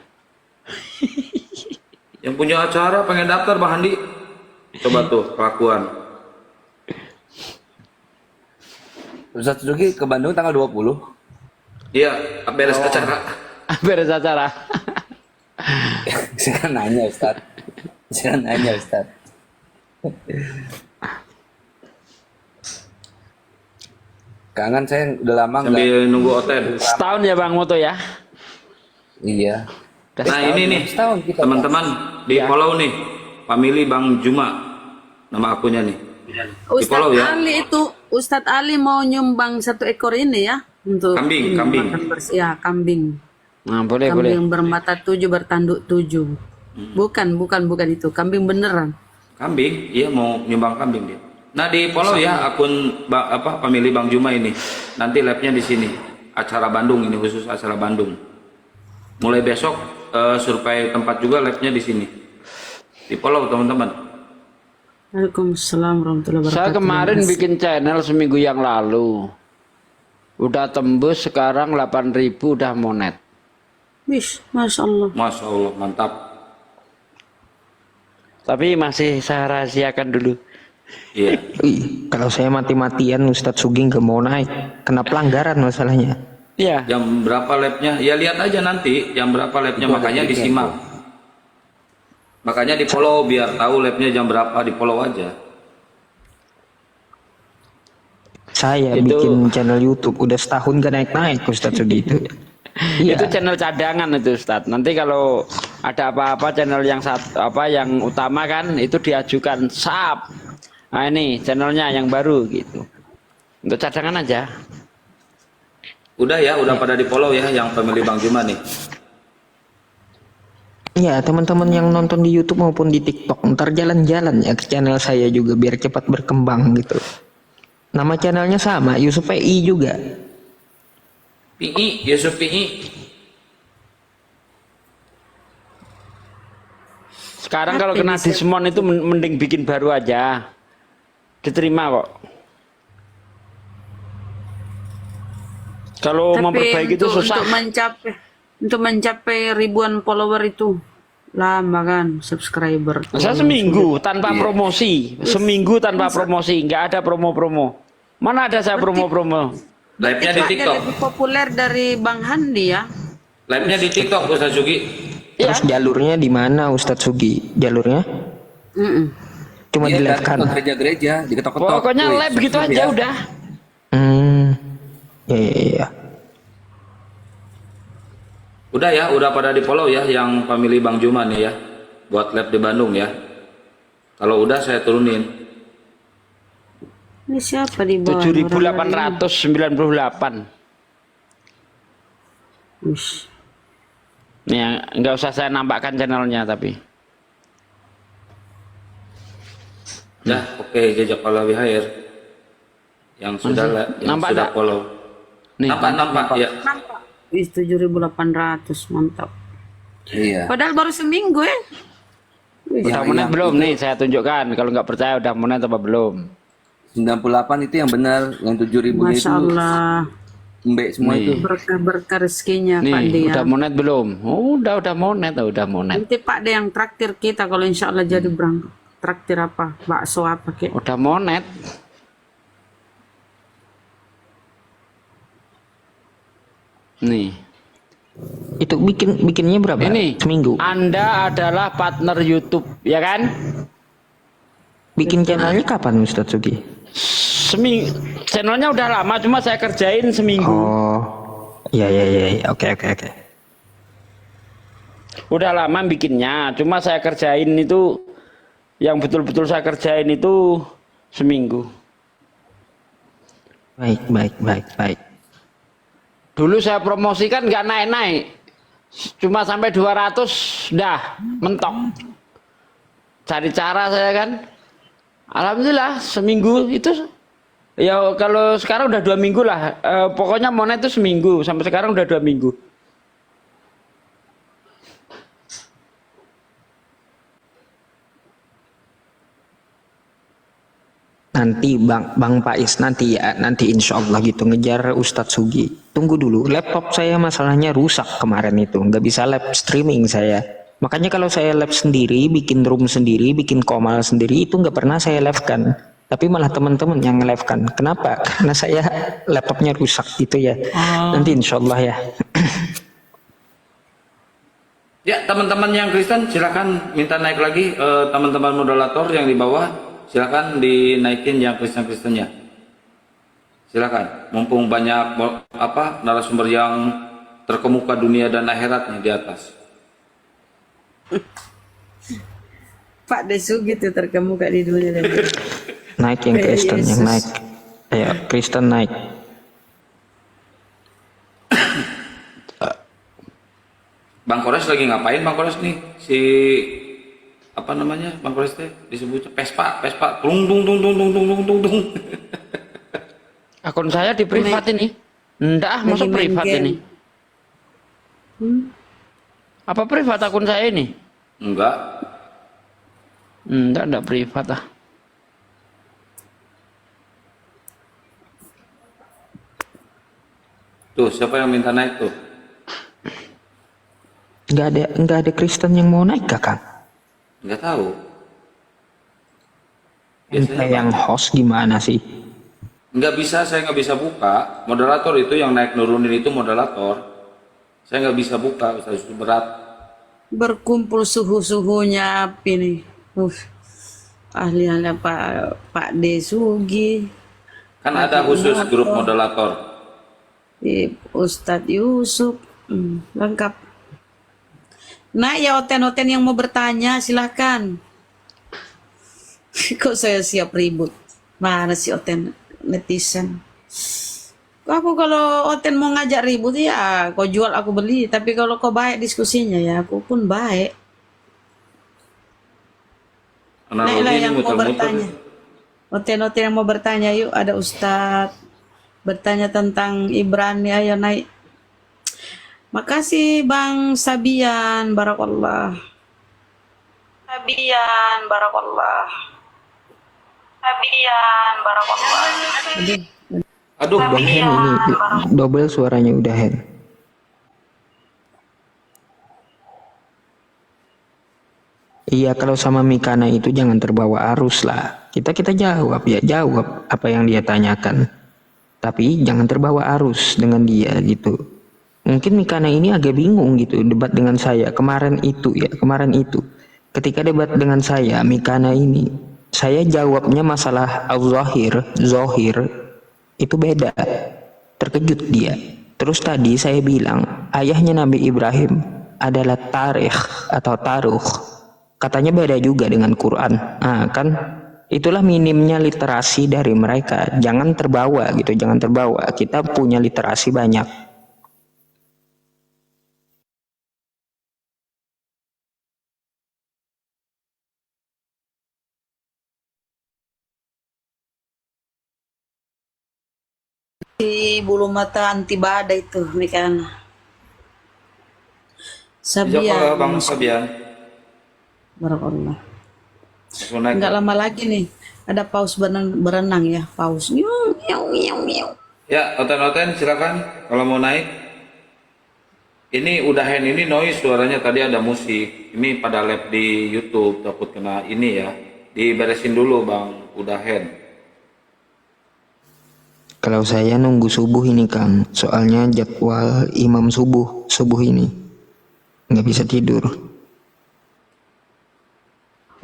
Yang punya acara pengen daftar Bang Handi. Coba tuh kelakuan. Ustadz Sugi ke Bandung tanggal 20. Iya, beres acara. Beres acara. Saya nanya Ustadz. Saya nanya Ustadz. Kangen saya udah lama nggak. Sambil nunggu hotel. Setahun ya Bang Moto ya. Iya. Nah ini nih Setahun kita, teman-teman di follow nih Family Bang Juma nama akunnya nih. Di follow Ustadz ya. Ali itu, Ustadz Ali mau nyumbang 1 ekor ini ya untuk Kambing, kambing. makan ya kambing. Nah, boleh boleh. Kambing bermata 7 bertanduk 7. Bukan itu, kambing beneran. Kambing, iya mau nyumbang kambing dia. Nah di follow ya akun Family Bang Juma ini. Nanti live-nya di sini. Acara Bandung ini khusus acara Bandung. Mulai besok survei tempat juga live-nya di sini. Di follow teman-teman. Waalaikumsalam warahmatullahi wabarakatuh. Saya kemarin bikin channel seminggu yang lalu. Udah tembus sekarang 8.000 udah monet. Wish, Masya Allah. Masya Allah mantap. Tapi masih saya rahasiakan dulu. Iya. Wih, kalau saya mati-matian Ustadz Sugi nggak mau naik, kena pelanggaran masalahnya. Iya. Jam berapa live-nya? Ya lihat aja nanti jam berapa live-nya, makanya disimak. Makanya di follow biar tahu live-nya jam berapa, di follow aja. Saya Itu- bikin channel YouTube udah setahun gak naik-naik Ustadz Sugi itu. Iya. Itu channel cadangan itu Ustadz. Nanti kalau ada apa-apa channel yang yang utama kan itu diajukan SAP. Nah ini channelnya yang baru gitu. Untuk cadangan aja. Udah ya, udah pada di follow ya yang family Bang Juma nih. Iya, teman-teman yang nonton di YouTube maupun di TikTok, ntar jalan-jalan ya ke channel saya juga biar cepat berkembang gitu. Nama channelnya sama, Yusuf PI juga. PI, Yusuf PI. Sekarang kalau kena diskon itu mending bikin baru aja. Diterima kok. Kalau memperbaiki itu susah. Untuk mencapai ribuan follower itu lama kan subscriber. Saya seminggu tanpa promosi, seminggu tanpa promosi, nggak ada promo-promo. Mana ada saya promo-promo? Live-nya di Pak, dia TikTok. lebih populer dari Bang Handi ya. Live-nya di TikTok Ustaz Sugi. Terus jalurnya di mana Ustadz Sugi? Jalurnya? Cuma di live kan? Gereja-gereja, diketok-ketok. Pokoknya Wih, live gitu subscribe aja ya. udah. Iya. Udah ya, udah pada di follow ya yang family Bang Juma nih ya. Buat live di Bandung ya. Kalau udah saya turunin. Ini siapa di bawah? 7.898. Ush. Nih, nggak usah saya nampakkan channelnya tapi. Dah, oke, jejak pala bihair. Yang sudah yang Nampak sudah nggak? follow. Nih, Nampak ya. Ih, 7.800 mantap. Iya. Padahal baru seminggu ya. Udah monet belum nih saya tunjukkan. Kalau nggak percaya udah monet apa belum? 98 itu yang benar, yang 7.000 itu Masya Allah. mbek semua Nih. itu. Berkah-berkah rezekinya Pak De Nih, ya. udah monet belum? Oh, udah monet, udah monet. Nanti Pak De yang traktir kita kalau insya Allah jadi berangkat. Traktir apa? Bakso apa kek? Udah monet. Nih, Itu bikinnya berapa? ini Seminggu. Anda adalah partner YouTube, ya kan? Bikin channelnya kapan Ustadz Sugi? Seminggu. Channelnya udah lama, cuma saya kerjain seminggu. Oh, iya. Oke. Udah lama bikinnya, cuma saya kerjain itu yang betul-betul saya kerjain itu seminggu. Baik. Dulu saya promosikan nggak naik-naik, cuma sampai 200 dah mentok. Cari cara saya kan, alhamdulillah seminggu itu. Ya kalau sekarang udah 2 minggu lah, pokoknya monet itu seminggu, sampai sekarang udah 2 minggu. Nanti Bang Pais nanti insya Allah gitu ngejar Ustadz Sugi. Tunggu dulu, laptop saya masalahnya rusak kemarin itu, nggak bisa live streaming saya. Makanya kalau saya live sendiri, bikin room sendiri, bikin komal sendiri itu nggak pernah saya live kan. Tapi malah teman-teman yang nge-live kan. Kenapa? Karena saya laptopnya rusak gitu ya. Nanti insya Allah ya. Ya, teman-teman yang Kristen silakan minta naik lagi, teman-teman moderator yang di bawah silakan dinaikin yang Kristen-Kristennya. Silakan, mumpung banyak narasumber yang terkemuka dunia dan akhiratnya di atas. Pak Desu gitu terkemuka di dunia dan Naik yang Kristen, yang naik. Ayo, Kristen naik. Bang Kores lagi ngapain Bang Kores nih? Si apa namanya Bang Kores teh disebutnya Vespa, tung. Akun saya di privat ini. Enggak, masuk privat ini. Apa privat akun saya ini? Enggak. Enggak privat ah. Tuh, siapa yang minta naik tuh? Nggak ada Kristen yang mau naik Kang? Enggak tahu. Entah yang host gimana sih? Nggak bisa, saya nggak bisa buka. Moderator itu yang naik nurunin itu moderator. Saya nggak bisa buka, Ustaz, itu berat. berkumpul suhu-suhunya api nih. Ahli-ahli Pak Desugi, Kan ada khusus grup moderator. Ustadz Yusuf, lengkap. Nah ya oten-oten yang mau bertanya silahkan. Kok saya siap ribut? Mana si oten netizen? Aku kalau oten mau ngajak ribut ya kau jual aku beli. Tapi kalau kau baik diskusinya ya aku pun baik. Nah yang mau bertanya. Oten-oten yang mau bertanya yuk, ada Ustadz bertanya tentang Ibrani, ayo naik. Makasih Bang Sabian, barakallah. Sabian, barakallah. Sabian, barakallah. Aduh, Udah Hen ini double suaranya udah Hen. Iya, kalau sama Mikana itu jangan terbawa arus lah. Kita jawab ya, jawab apa yang dia tanyakan. Tapi jangan terbawa arus dengan dia gitu. Mungkin Mikana ini agak bingung gitu debat dengan saya kemarin itu. Ketika debat dengan saya, Mikana ini, saya jawabnya masalah zohir itu beda. Terkejut dia. Terus tadi saya bilang ayahnya Nabi Ibrahim adalah Tarikh atau Taruh. Katanya beda juga dengan Quran. Nah kan itulah minimnya literasi dari mereka. Jangan terbawa gitu, jangan terbawa. Kita punya literasi banyak. Si bulu mata anti badai itu Mikana. Siapa Sabian, Bang Sabian? barakallah. Langsung naik. Enggak lama lagi nih ada paus berenang ya, paus. Miau, miau, miau, miau. Ya, oten-oten silakan kalau mau naik. Ini udah Hen ini noise suaranya, tadi ada musik. Ini pada live di YouTube, takut kena ini ya. Diberesin dulu Bang, udah Hen. Kalau saya nunggu subuh ini Kang, soalnya jadwal imam subuh ini nggak bisa tidur.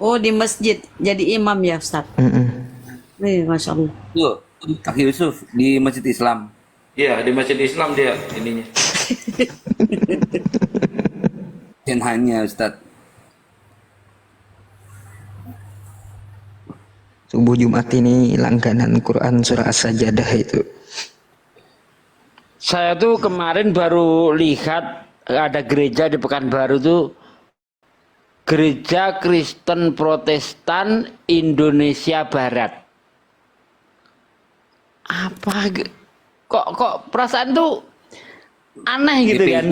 Oh di masjid jadi imam ya Ustaz. Nih Masya Allah. Tuh, Kaki Yusuf di Masjid Islam. Iya, di Masjid Islam dia ininya. Dan hanya Ustadz. Subuh Jumat ini langganan Quran surah As-Sajdah itu. Saya tuh kemarin baru lihat ada gereja di Pekanbaru tuh, Gereja Kristen Protestan Indonesia Barat. Apa kok perasaan tuh aneh gitu kan?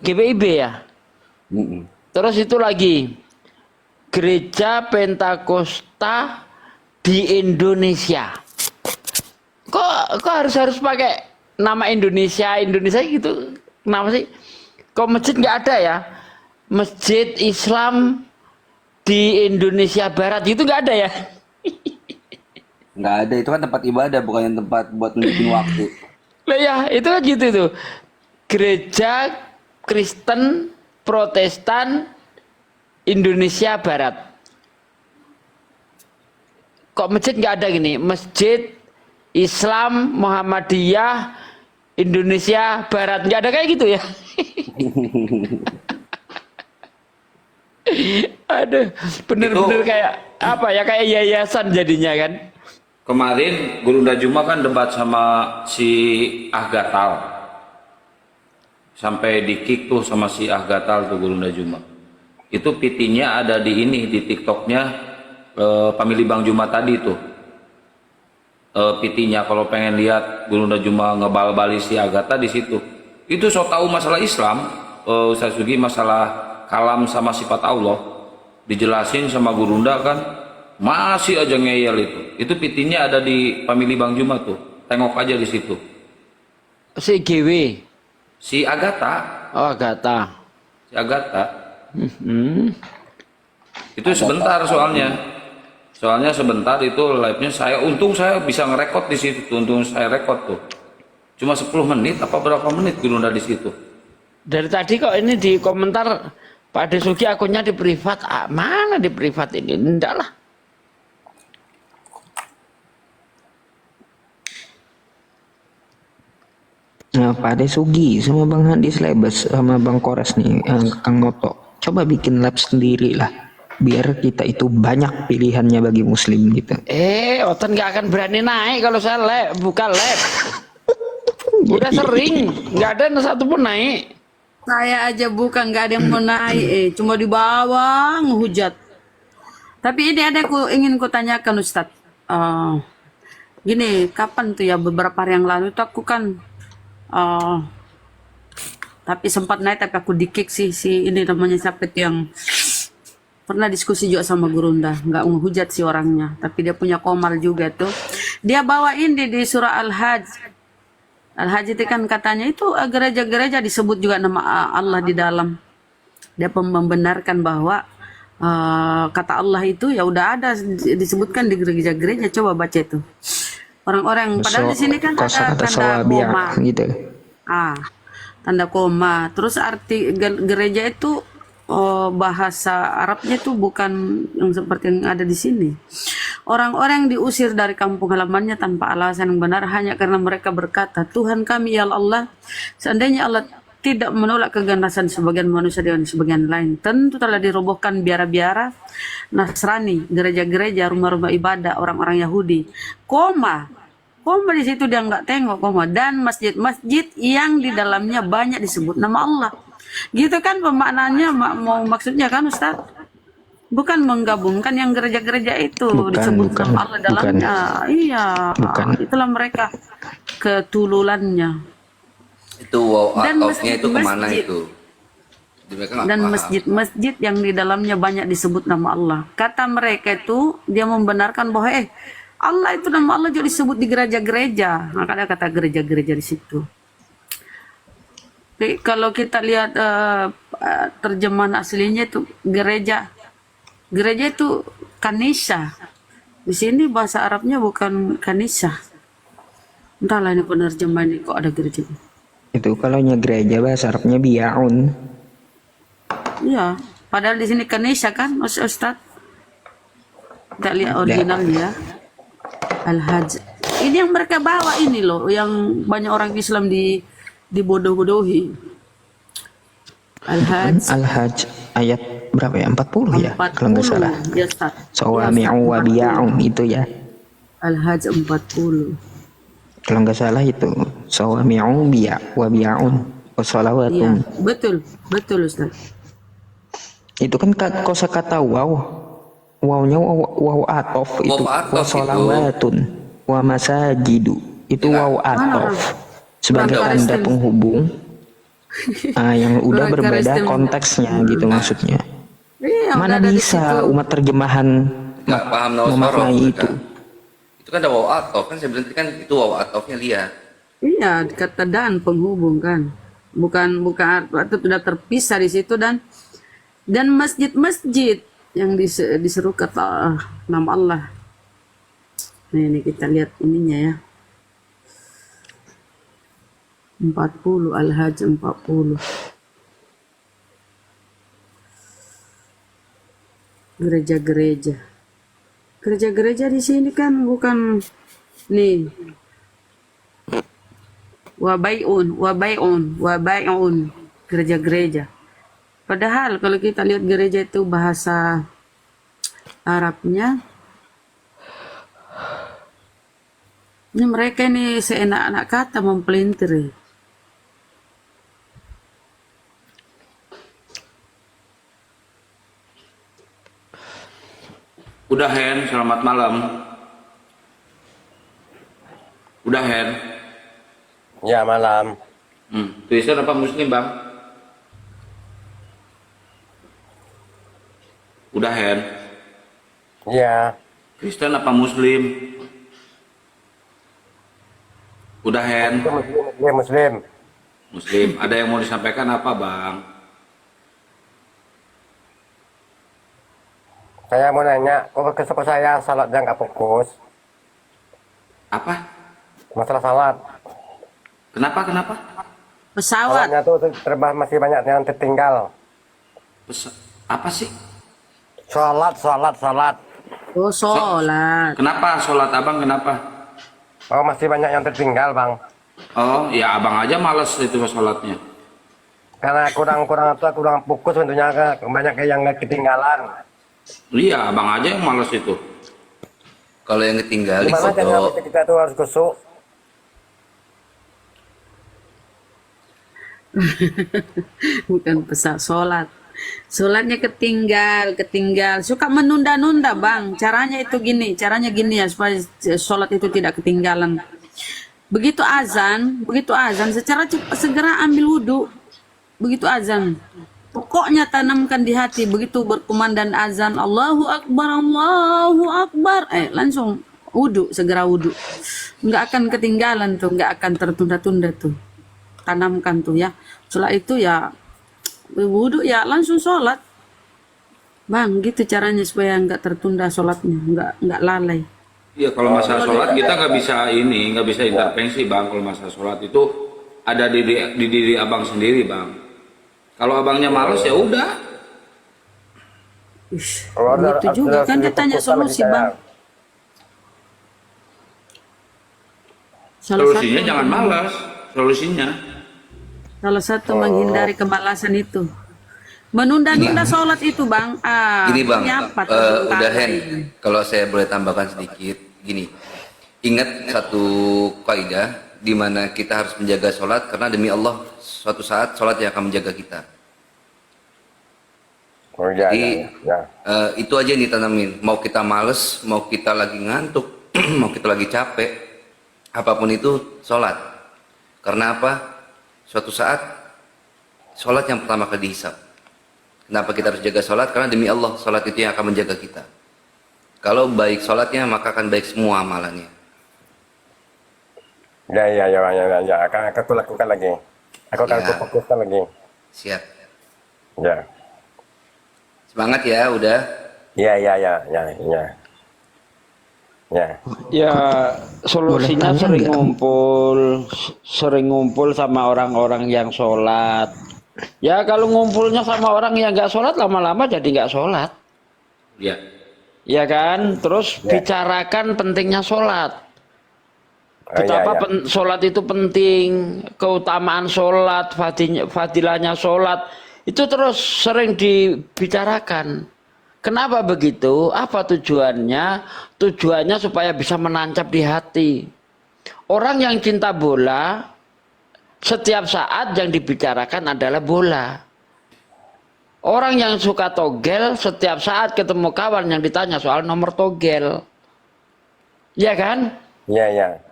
GPIB ya. Terus itu lagi Gereja Pentakosta di Indonesia. Kok harus pakai nama Indonesia gitu? Kenapa sih? Kok masjid nggak ada ya? Masjid Islam di Indonesia Barat itu nggak ada ya? Nggak ada, itu kan tempat ibadah, bukan tempat buat nunjukin waktu. Lah ya, itu kan gitu tuh. Gereja Kristen Protestan Indonesia Barat. Kok masjid nggak ada gini? Masjid Islam Muhammadiyah Indonesia Barat, nggak ada kayak gitu ya? Aduh, bener-bener kayak apa ya, kayak yayasan jadinya kan. Kemarin Gurunda Juma kan debat sama si Ahgatal. Sampai di kick tuh sama si Ahgatal tuh Gurunda Juma. Itu PT-nya ada di ini, di TikToknya Pamili Bang Juma tadi tuh. PT-nya kalau pengen lihat Gurunda Juma ngebal-bali si Agatha di situ. Itu so tahu masalah Islam, Ustaz Sugi, masalah kalam sama sifat Allah. Dijelasin sama Gurunda kan, masih aja ngeyel itu. Itu PT-nya ada di Pamili Bang Juma tuh. Tengok aja di situ. Si GW. Si Agatha. Oh, Agatha. Si Agatha. Itu sebentar soalnya. Soalnya sebentar itu live-nya untung saya bisa ngerekod di situ. Untung saya rekod tuh. Cuma 10 menit apa berapa menit Gurunda di situ. Dari tadi kok ini di komentar Pak Desugi akunnya di privat. Mana di privat ini? Enggak lah. Nah, Pak Ade Sugi sama Bang Handi Slebes sama Bang Kores nih, Kang Moto. Coba bikin lab sendiri lah. Biar kita itu banyak pilihannya bagi muslim gitu. Otan nggak akan berani naik kalau saya buka lab. Udah sering, nggak ada satu pun naik. Saya aja bukan, nggak ada yang mau naik, cuma di bawah ngehujat. Tapi ini ada ingin ku tanyakan Ustadz. Gini, kapan tuh ya beberapa hari yang lalu itu aku kan tapi sempat naik tapi aku di-kick si ini namanya siapa itu yang pernah diskusi juga sama Gurunda, nggak ngehujat si orangnya, tapi dia punya komal juga tuh. Dia bawain di surah Al-Hajj. Al-Hajj itu kan katanya itu gereja-gereja disebut juga nama Allah di dalam. Dia membenarkan bahwa kata Allah itu ya udah ada disebutkan di gereja-gereja. Coba baca itu. Orang-orang padahal di sini kan ada tanda koma. Gitu. Tanda koma. Terus arti gereja itu bahasa Arabnya itu bukan yang seperti yang ada di sini. Orang-orang yang diusir dari kampung halamannya tanpa alasan yang benar hanya karena mereka berkata, Tuhan kami ya Allah. Seandainya Allah tidak menolak keganasan sebagian manusia dengan sebagian lain, tentu telah dirobohkan biara-biara Nasrani, gereja-gereja, rumah-rumah ibadah orang-orang Yahudi. Koma di situ dia nggak tengok koma, dan masjid-masjid yang di dalamnya banyak disebut nama Allah. Gitu kan pemaknaannya, mau maksudnya kan Ustaz? Bukan menggabungkan yang gereja-gereja itu disebut nama Allah dalamnya. Iya, itulah mereka ketululannya. Itu wow out-nya itu kemana itu? Dan masjid-masjid yang di dalamnya banyak disebut nama Allah. Kata mereka itu dia membenarkan bahwa Allah itu nama Allah juga disebut di gereja-gereja. Makanya kata gereja-gereja di situ. Tapi kalau kita lihat terjemahan aslinya itu gereja itu kanisa. Di sini bahasa Arabnya bukan kanisa. Entahlah ini penerjemahan kok ada gereja. Itu kalau gereja bahasa Arabnya bi'aun. Iya, padahal di sini kanisa kan, Ustaz. Kita lihat originalnya. Al-Hajj. Ini yang mereka bawa ini loh, yang banyak orang Islam dibodoh-bodohi. Al-Hajj ayat berapa ya? 40 ya? Kalau nggak salah. Ya, Ustaz. Sawami'u wa biya'un itu ya. Al-Hajj 40. Kalau nggak salah itu sawami'u wa biya'un wa salawatun. Iya, betul Ustaz. Itu kan kosakata waw. Wawnya waw atof itu. Wa salawatun wa masajidu. Itu waw atof. Sebagai tanda penghubung. Yang udah berbeda konteksnya gitu maksudnya. Iya, mana bisa umat terjemahan nggak paham memaknai itu? Itu kan ada waw atof kan, saya bilang kan itu waw atofnya lihat. Iya, kata dan penghubung kan. Bukan itu sudah terpisah di situ, dan masjid-masjid yang diseru kata nama Allah. Nah, ini kita lihat ininya ya. 40 Al-Hajj 40. Gereja-gereja di sini kan bukan nih. Wabai'un gereja-gereja. Padahal kalau kita lihat gereja itu bahasa Arabnya, ini mereka ini seenak-enak kata mempelintir. Udah Hen, selamat malam. Udah Hen. Ya malam. Kristen apa Muslim bang? Udah Hen. Ya. Kristen apa Muslim? Udah Hen. Muslim. Muslim. Ada yang mau disampaikan apa bang? Saya mau nanya, kok saya salatnya nggak fokus? Apa? Masalah salat. Kenapa? Pesawat. Salatnya tuh masih banyak yang tertinggal. Apa sih? Salat. Oh, sholat. Kenapa sholat abang? Kenapa? Oh, masih banyak yang tertinggal bang. Oh, ya abang aja malas itu sholatnya. Karena kurang fokus tentunya, banyak yang ketinggalan. Iya, abang aja yang malas itu. Kalau yang ketinggalan Gimana caranya foto kita tuh harus kusuk? Bukan pesak sholat. Sholatnya ketinggal. Suka menunda-nunda bang. Caranya gini ya supaya sholat itu tidak ketinggalan. Begitu azan secara cepat segera ambil wudhu. Begitu azan, pokoknya tanamkan di hati. Begitu berkumandang azan, Allahu Akbar, langsung wudhu, segera wudhu. Nggak akan ketinggalan tuh, nggak akan tertunda-tunda tuh. Tanamkan tuh ya. Setelah itu ya wudhu ya langsung sholat. Bang, gitu caranya supaya nggak tertunda sholatnya, nggak lalai. Iya, kalau masalah sholat kita nggak bisa intervensi bang. Kalau masalah sholat itu ada di diri abang sendiri bang. Kalau abangnya males ya udah. Itu juga kan dia tanya solusi bang. Solusinya jangan malas. Solusinya. Salah satu menghindari kemalasan itu. Menunda-nunda sholat itu bang. gini bang, ini apa tuh? udah Hen, kalau saya boleh tambahkan sedikit, gini, ingat satu kaidah di mana kita harus menjaga sholat karena demi Allah suatu saat sholat yang akan menjaga kita. Jadi itu aja yang ditanamin. Mau kita males, mau kita lagi ngantuk, mau kita lagi capek, apapun itu sholat. Karena apa? Suatu saat sholat yang pertama kali dihisab. Kenapa kita harus jaga sholat? Karena demi Allah sholat itu yang akan menjaga kita. Kalau baik sholatnya maka akan baik semua amalannya. Ya, aku lakukan lagi. Aku akan fokuskan lagi. Siap. Ya. Semangat ya, udah. Ya. Ya, solusinya sering ngumpul sama orang-orang yang sholat. Ya, kalau ngumpulnya sama orang yang nggak sholat, lama-lama jadi nggak sholat. Iya. Ya kan? Terus bicarakan pentingnya sholat. Betapa sholat itu penting, keutamaan sholat, fadilahnya sholat, itu terus sering dibicarakan. Kenapa begitu? Apa tujuannya? Tujuannya supaya bisa menancap di hati. Orang yang cinta bola, setiap saat yang dibicarakan adalah bola. Orang yang suka togel, setiap saat ketemu kawan yang ditanya soal nomor togel. Ya kan? Iya.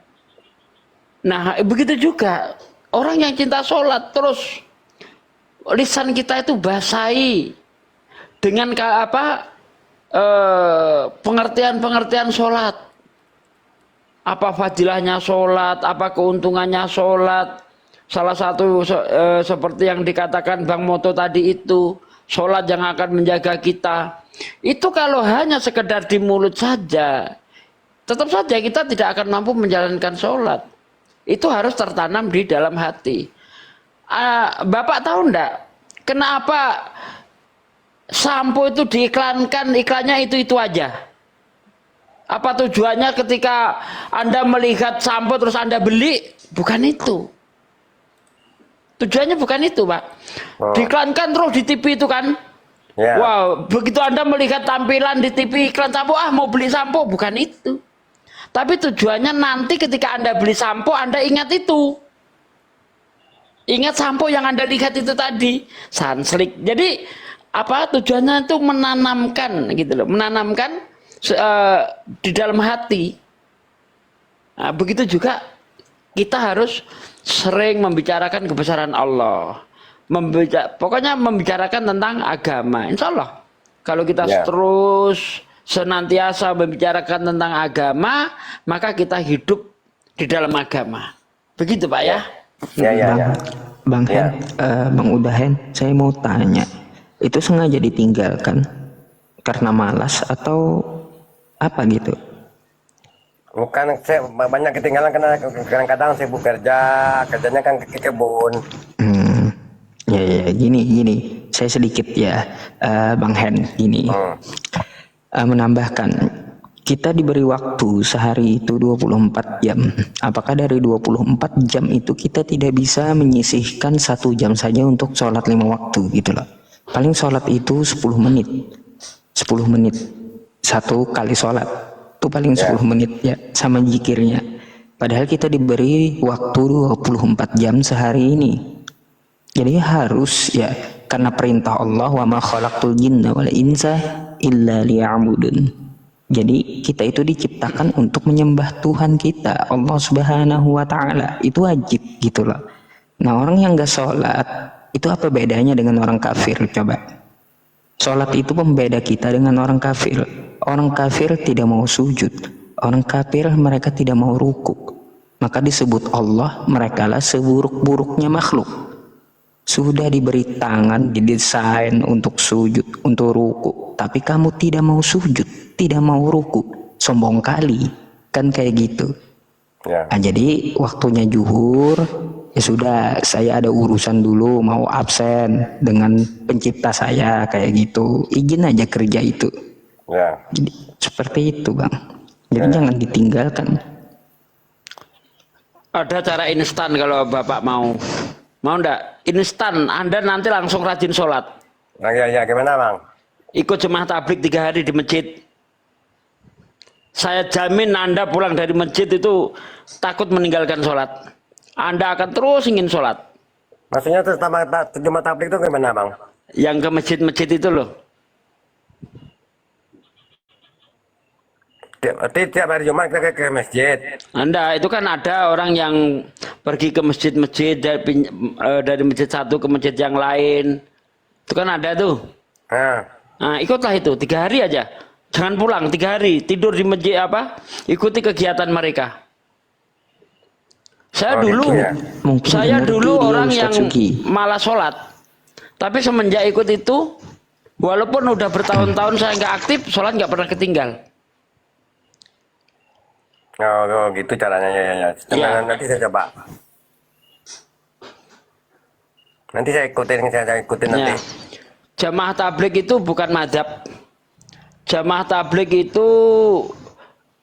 Nah, begitu juga orang yang cinta sholat, terus lisan kita itu basahi dengan pengertian sholat. Apa fadilahnya sholat, apa keuntungannya sholat. Salah satu seperti yang dikatakan Bang Moto tadi itu, sholat yang akan menjaga kita. Itu kalau hanya sekedar di mulut saja, tetap saja kita tidak akan mampu menjalankan sholat. Itu harus tertanam di dalam hati. Bapak tahu enggak, kenapa sampo itu diiklankan, iklannya itu aja? Apa tujuannya ketika Anda melihat sampo terus Anda beli? Bukan itu. Tujuannya bukan itu, Pak. Diiklankan terus di TV itu kan? Wow, begitu Anda melihat tampilan di TV iklan sampo, mau beli sampo, bukan itu. Tapi tujuannya nanti ketika Anda beli sampo, Anda ingat itu. Ingat sampo yang Anda lihat itu tadi, Sunslick. Jadi apa tujuannya itu menanamkan gitu loh, menanamkan di dalam hati. Nah, begitu juga kita harus sering membicarakan kebesaran Allah. Pokoknya membicarakan tentang agama. Insya Allah kalau kita terus senantiasa membicarakan tentang agama, maka kita hidup di dalam agama. Begitu Pak ya? Bang Hen, Bang Udahen, saya mau tanya, itu sengaja ditinggalkan karena malas atau apa gitu? Bukan, saya banyak ketinggalan karena kadang-kadang saya kerjanya kan ke kebun. Ya, gini, saya sedikit ya, Bang Hen, gini. Menambahkan, kita diberi waktu sehari itu 24 jam. Apakah dari 24 jam itu kita tidak bisa menyisihkan 1 jam saja untuk sholat 5 waktu gitu loh. Paling sholat itu 10 menit. 10 menit. 1 kali sholat. Itu paling 10 menit ya sama zikirnya. Padahal kita diberi waktu 24 jam sehari ini. Jadi harus ya, karena perintah Allah, wa ma khalaqtul jinna wal insa illa liya'budun. Jadi kita itu diciptakan untuk menyembah Tuhan kita, Allah Subhanahu wa Ta'ala. Itu wajib gitu loh. Nah, orang yang gak sholat itu apa bedanya dengan orang kafir? Coba. Sholat itu pembeda kita dengan orang kafir. Orang kafir tidak mau sujud. Orang kafir mereka tidak mau ruku. Maka disebut Allah, mereka lah seburuk-buruknya makhluk. Sudah diberi tangan, didesain untuk sujud, untuk ruku, tapi kamu tidak mau sujud, tidak mau ruku, sombong kali, kan kayak gitu. Ya. Nah, jadi waktunya zuhur, ya sudah, saya ada urusan dulu, mau absen dengan pencipta saya kayak gitu, izin aja kerja itu. Ya. Jadi seperti itu bang. Jadi jangan ditinggalkan. Ada cara instan kalau bapak mau. Mau ndak? Instan, Anda nanti langsung rajin sholat. Nah, ya, gimana bang? Ikut jemaah tablik 3 hari di masjid. Saya jamin Anda pulang dari masjid itu takut meninggalkan sholat. Anda akan terus ingin sholat. Maksudnya tuh jemaah tablik itu gimana bang? Yang ke masjid-masjid itu loh. Tiap hari Jumat kita ke masjid. Anda itu kan ada orang yang pergi ke masjid-masjid dari masjid satu ke masjid yang lain. Itu kan ada tuh. Nah, ikutlah itu 3 hari aja. Jangan pulang 3 hari, tidur di masjid apa? Ikuti kegiatan mereka. Saya dulu, gitu ya? saya dulu orang yang Ustaz Sugi. malas sholat. Tapi semenjak ikut itu, walaupun udah bertahun-tahun saya nggak aktif, sholat nggak pernah ketinggal. Oh, gitu caranya ya. Ya. Nanti saya coba. Nanti saya ikutin nanti. Ya. Jamaah tabligh itu bukan madhab. Jamaah tabligh itu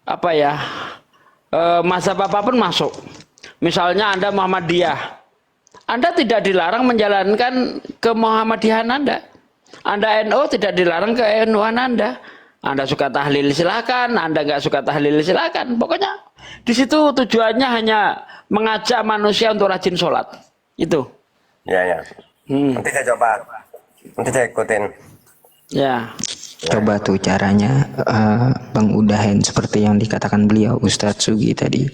apa ya? Mazhab apapun masuk. Misalnya Anda Muhammadiyah, Anda tidak dilarang menjalankan ke Muhammadiyahan Anda. Anda NU tidak dilarang ke NU-an Anda. Anda suka tahlil silakan, Anda nggak suka tahlil silakan. Pokoknya di situ tujuannya hanya mengajak manusia untuk rajin sholat. Itu. Ya. Nanti saya coba. Nanti saya ikutin. Ya. Coba tuh caranya Bang Udahen seperti yang dikatakan beliau Ustadz Sugi tadi.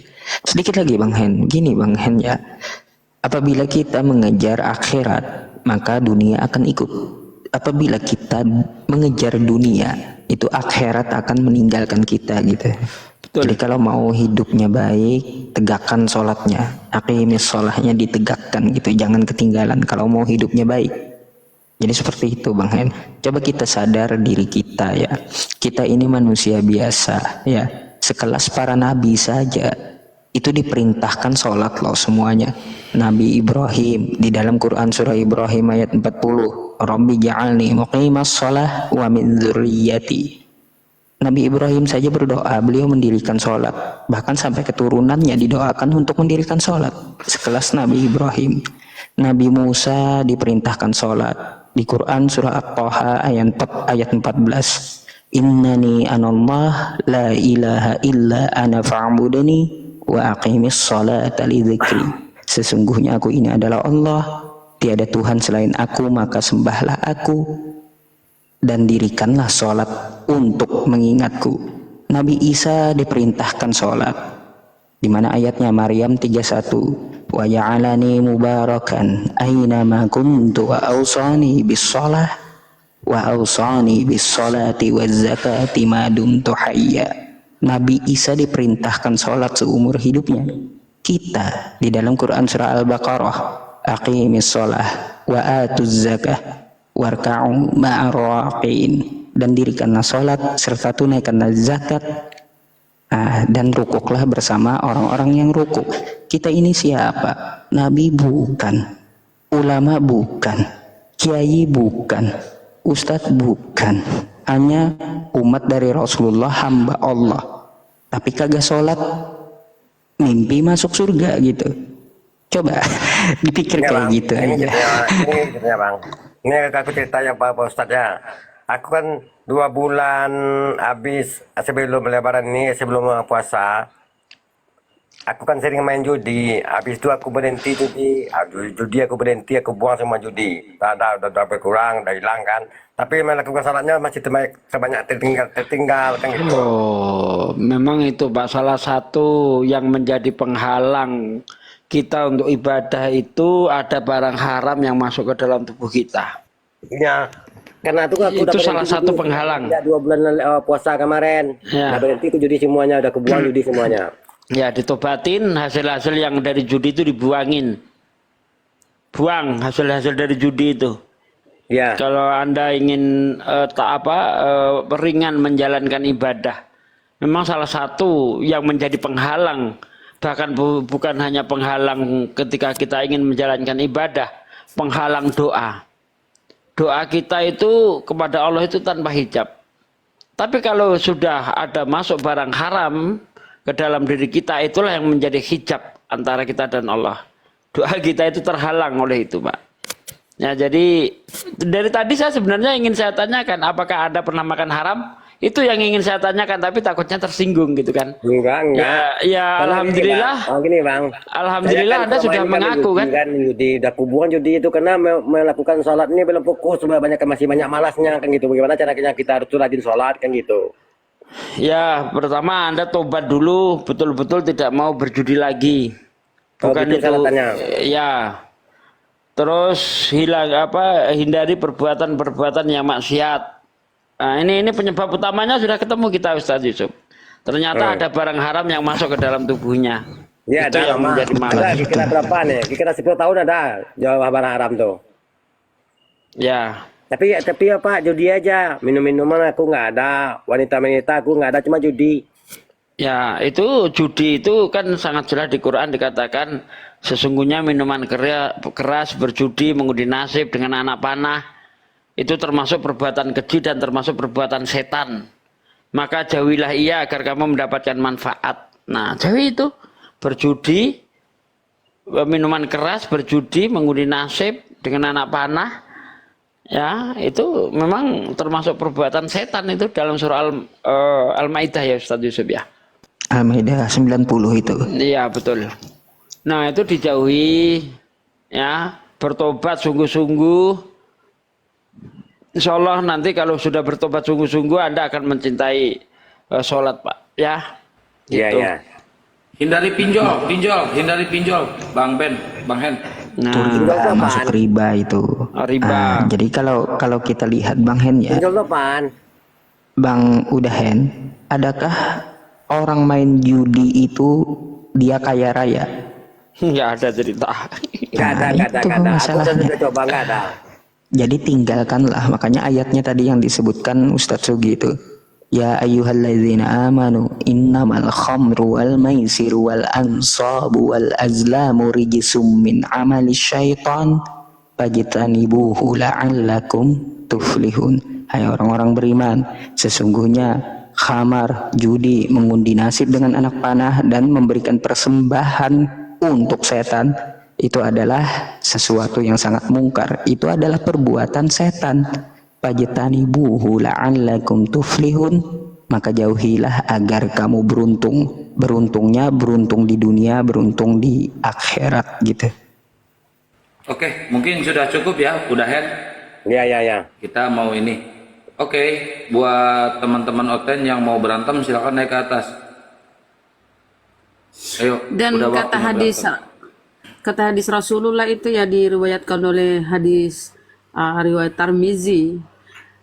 Sedikit lagi Bang Hen. Gini Bang Hen ya. Apabila kita mengejar akhirat, maka dunia akan ikut. Apabila kita mengejar dunia, itu akhirat akan meninggalkan kita gitu. Betul. Jadi kalau mau hidupnya baik, tegakkan sholatnya, aqimis sholahnya ditegakkan gitu, jangan ketinggalan kalau mau hidupnya baik. Jadi seperti itu Bang Hen. Coba kita sadar diri kita ya, kita ini manusia biasa ya, sekelas para nabi saja itu diperintahkan sholat loh semuanya. Nabi Ibrahim di dalam Quran surah Ibrahim ayat 40, Rabbi ja'alni muqimas sholah wa min dzurriyyati. Nabi Ibrahim saja berdoa, beliau mendirikan sholat. Bahkan sampai keturunannya didoakan untuk mendirikan sholat. Sekelas Nabi Ibrahim. Nabi Musa diperintahkan sholat. Di Quran surah At-Taha ayat 14. Innani anallah la ilaha illa ana fa'budani wa aqimis sholata li dzikri. Sesungguhnya aku ini adalah Allah, tiada Tuhan selain aku, maka sembahlah aku dan dirikanlah sholat untuk mengingatku. Nabi Isa diperintahkan sholat, di mana ayatnya Maryam 31, wa ja'alani mubarakan aina ma kuntu wa awsani bis shalah wa awsani bis sholati waz zakati ma dumtu hayya. Nabi Isa diperintahkan sholat seumur hidupnya. Kita di dalam Quran surah Al-Baqarah, aqimis sholah wa atuz zakah warka'u ma'ar raqiin, dan dirikanlah sholat serta tunaikanlah zakat, dan rukuklah bersama orang-orang yang rukuk. Kita ini siapa? Nabi bukan, ulama bukan, kiai bukan, ustadz bukan, hanya umat dari Rasulullah, hamba Allah, tapi kagak sholat, mimpi masuk surga gitu. Coba dipikir Ya, kayak Bang. gitu Ini aja. ceritanya, Bang. Ini aku cerita ya Pak Ustadz ya. Aku kan 2 bulan habis sebelum lebaran ini, sebelum puasa, aku kan sering main judi. Habis itu aku berhenti judi. Judi aku berhenti, aku buang semua judi. Udah berkurang, udah hilang kan. Tapi melakukan salatnya masih sebanyak tertinggal kan gitu. Oh, memang itu Pak, salah satu yang menjadi penghalang kita untuk ibadah itu ada barang haram yang masuk ke dalam tubuh kita. Iya. Karena itu aku Itu udah salah berhenti satu judi. penghalang. Ya, 2 bulan puasa kemarin. Ya. Udah berhenti itu judi semuanya, udah kebuang judi semuanya. Ya, ditobatin, hasil-hasil yang dari judi itu dibuangin. Buang hasil-hasil dari judi itu. Ya. Kalau Anda ingin ringan menjalankan ibadah, memang salah satu yang menjadi penghalang, bahkan bukan hanya penghalang ketika kita ingin menjalankan ibadah, penghalang doa. Doa kita itu kepada Allah itu tanpa hijab. Tapi kalau sudah ada masuk barang haram ke dalam diri kita, itulah yang menjadi hijab antara kita dan Allah. Doa kita itu terhalang oleh itu, Pak. Ya, jadi dari tadi saya sebenarnya ingin saya tanyakan, apakah Anda pernah makan haram? Itu yang ingin saya tanyakan, tapi takutnya tersinggung gitu kan. Enggak. Ya, Karena alhamdulillah. Gini, Bang. Alhamdulillah Saya Anda sudah selama ini mengaku kan. Judi, udah kubuang judi itu karena melakukan sholat ini belum fokus, masih banyak malasnya kan gitu. Bagaimana caranya kita harus rajin sholat kan gitu. Ya, pertama Anda tobat dulu, betul-betul tidak mau berjudi lagi. Bukan betul itu. syaratannya. Ya. Terus hindari perbuatan-perbuatan yang maksiat. Nah, ini penyebab utamanya sudah ketemu kita, Ustaz Yusuf. Ternyata ada barang haram yang masuk ke dalam tubuhnya. Ya, Itu ada yang lama. menjadi malas. Ada kira berapa nih? Kira 10 tahun ada jawab barang haram tuh. Ya. Tapi apa judi aja. Minum-minuman aku nggak ada. Wanita-wanita aku nggak ada, cuma judi. Ya, itu judi itu kan sangat jelas di Quran dikatakan sesungguhnya minuman keras, berjudi, mengundi nasib dengan anak panah itu termasuk perbuatan keji dan termasuk perbuatan setan. Maka jauhilah ia agar kamu mendapatkan manfaat. Nah, jauhi itu berjudi, minuman keras, berjudi, mengundi nasib dengan anak panah. Ya, itu memang termasuk perbuatan setan itu dalam surah Al-Maidah ya Ustaz Yusuf ya. Al-Maidah 90 itu. Iya, betul. Nah, itu dijauhi ya, bertobat sungguh-sungguh. Insya Allah nanti kalau sudah bertobat sungguh-sungguh Anda akan mencintai sholat, Pak. Ya. Iya, Gitu. iya. Hindari hindari pinjol, Bang Ben, Bang Hen. Itu Nah, riba, masuk riba itu. riba. Jadi kalau kita lihat Bang Hen ya, Pinjol tuh apaan? Bang Udahen, adakah orang main judi itu dia kaya raya? Nggak ada cerita. Nggak ada. itu Aku masalahnya. sudah coba nggak ada. Jadi tinggalkanlah, makanya ayatnya tadi yang disebutkan Ustadz Sugi itu. Ya ayyuhalladzina amanu innamal khamru wal maisiru wal ansabu wal azlamu rijsum min amali syaitan fajtanibuhu la'allakum tuflihun. Hai orang-orang beriman, sesungguhnya khamar, judi, mengundi nasib dengan anak panah dan memberikan persembahan untuk setan itu adalah sesuatu yang sangat mungkar. Itu adalah perbuatan setan. Fajtanibuhu la'allakum tuflihun, maka jauhilah agar kamu beruntung. Beruntungnya beruntung di dunia, beruntung di akhirat gitu. Oke, mungkin sudah cukup ya, udah Hen. Iya. Kita mau ini. Oke, buat teman-teman Oten yang mau berantem silakan naik ke atas. Ayo. Dan udah kata waktunya hadis berantem. Rasulullah itu ya diriwayatkan oleh hadis riwayat Tirmizi.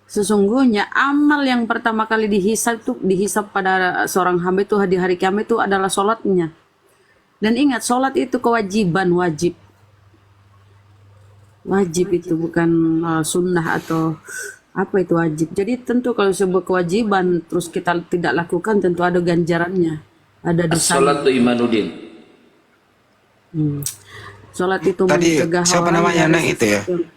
Sesungguhnya amal yang pertama kali dihisab pada seorang hamba itu di hari kiamat itu adalah sholatnya. Dan ingat, sholat itu kewajiban, wajib itu bukan sunnah atau apa itu wajib. Jadi tentu kalau sebuah kewajiban terus kita tidak lakukan tentu ada ganjarannya, ada dosanya. As-salatu imanuddin. Sholat itu Tadi mencegah siapa orang namanya dari Neng itu ya? sesuatu.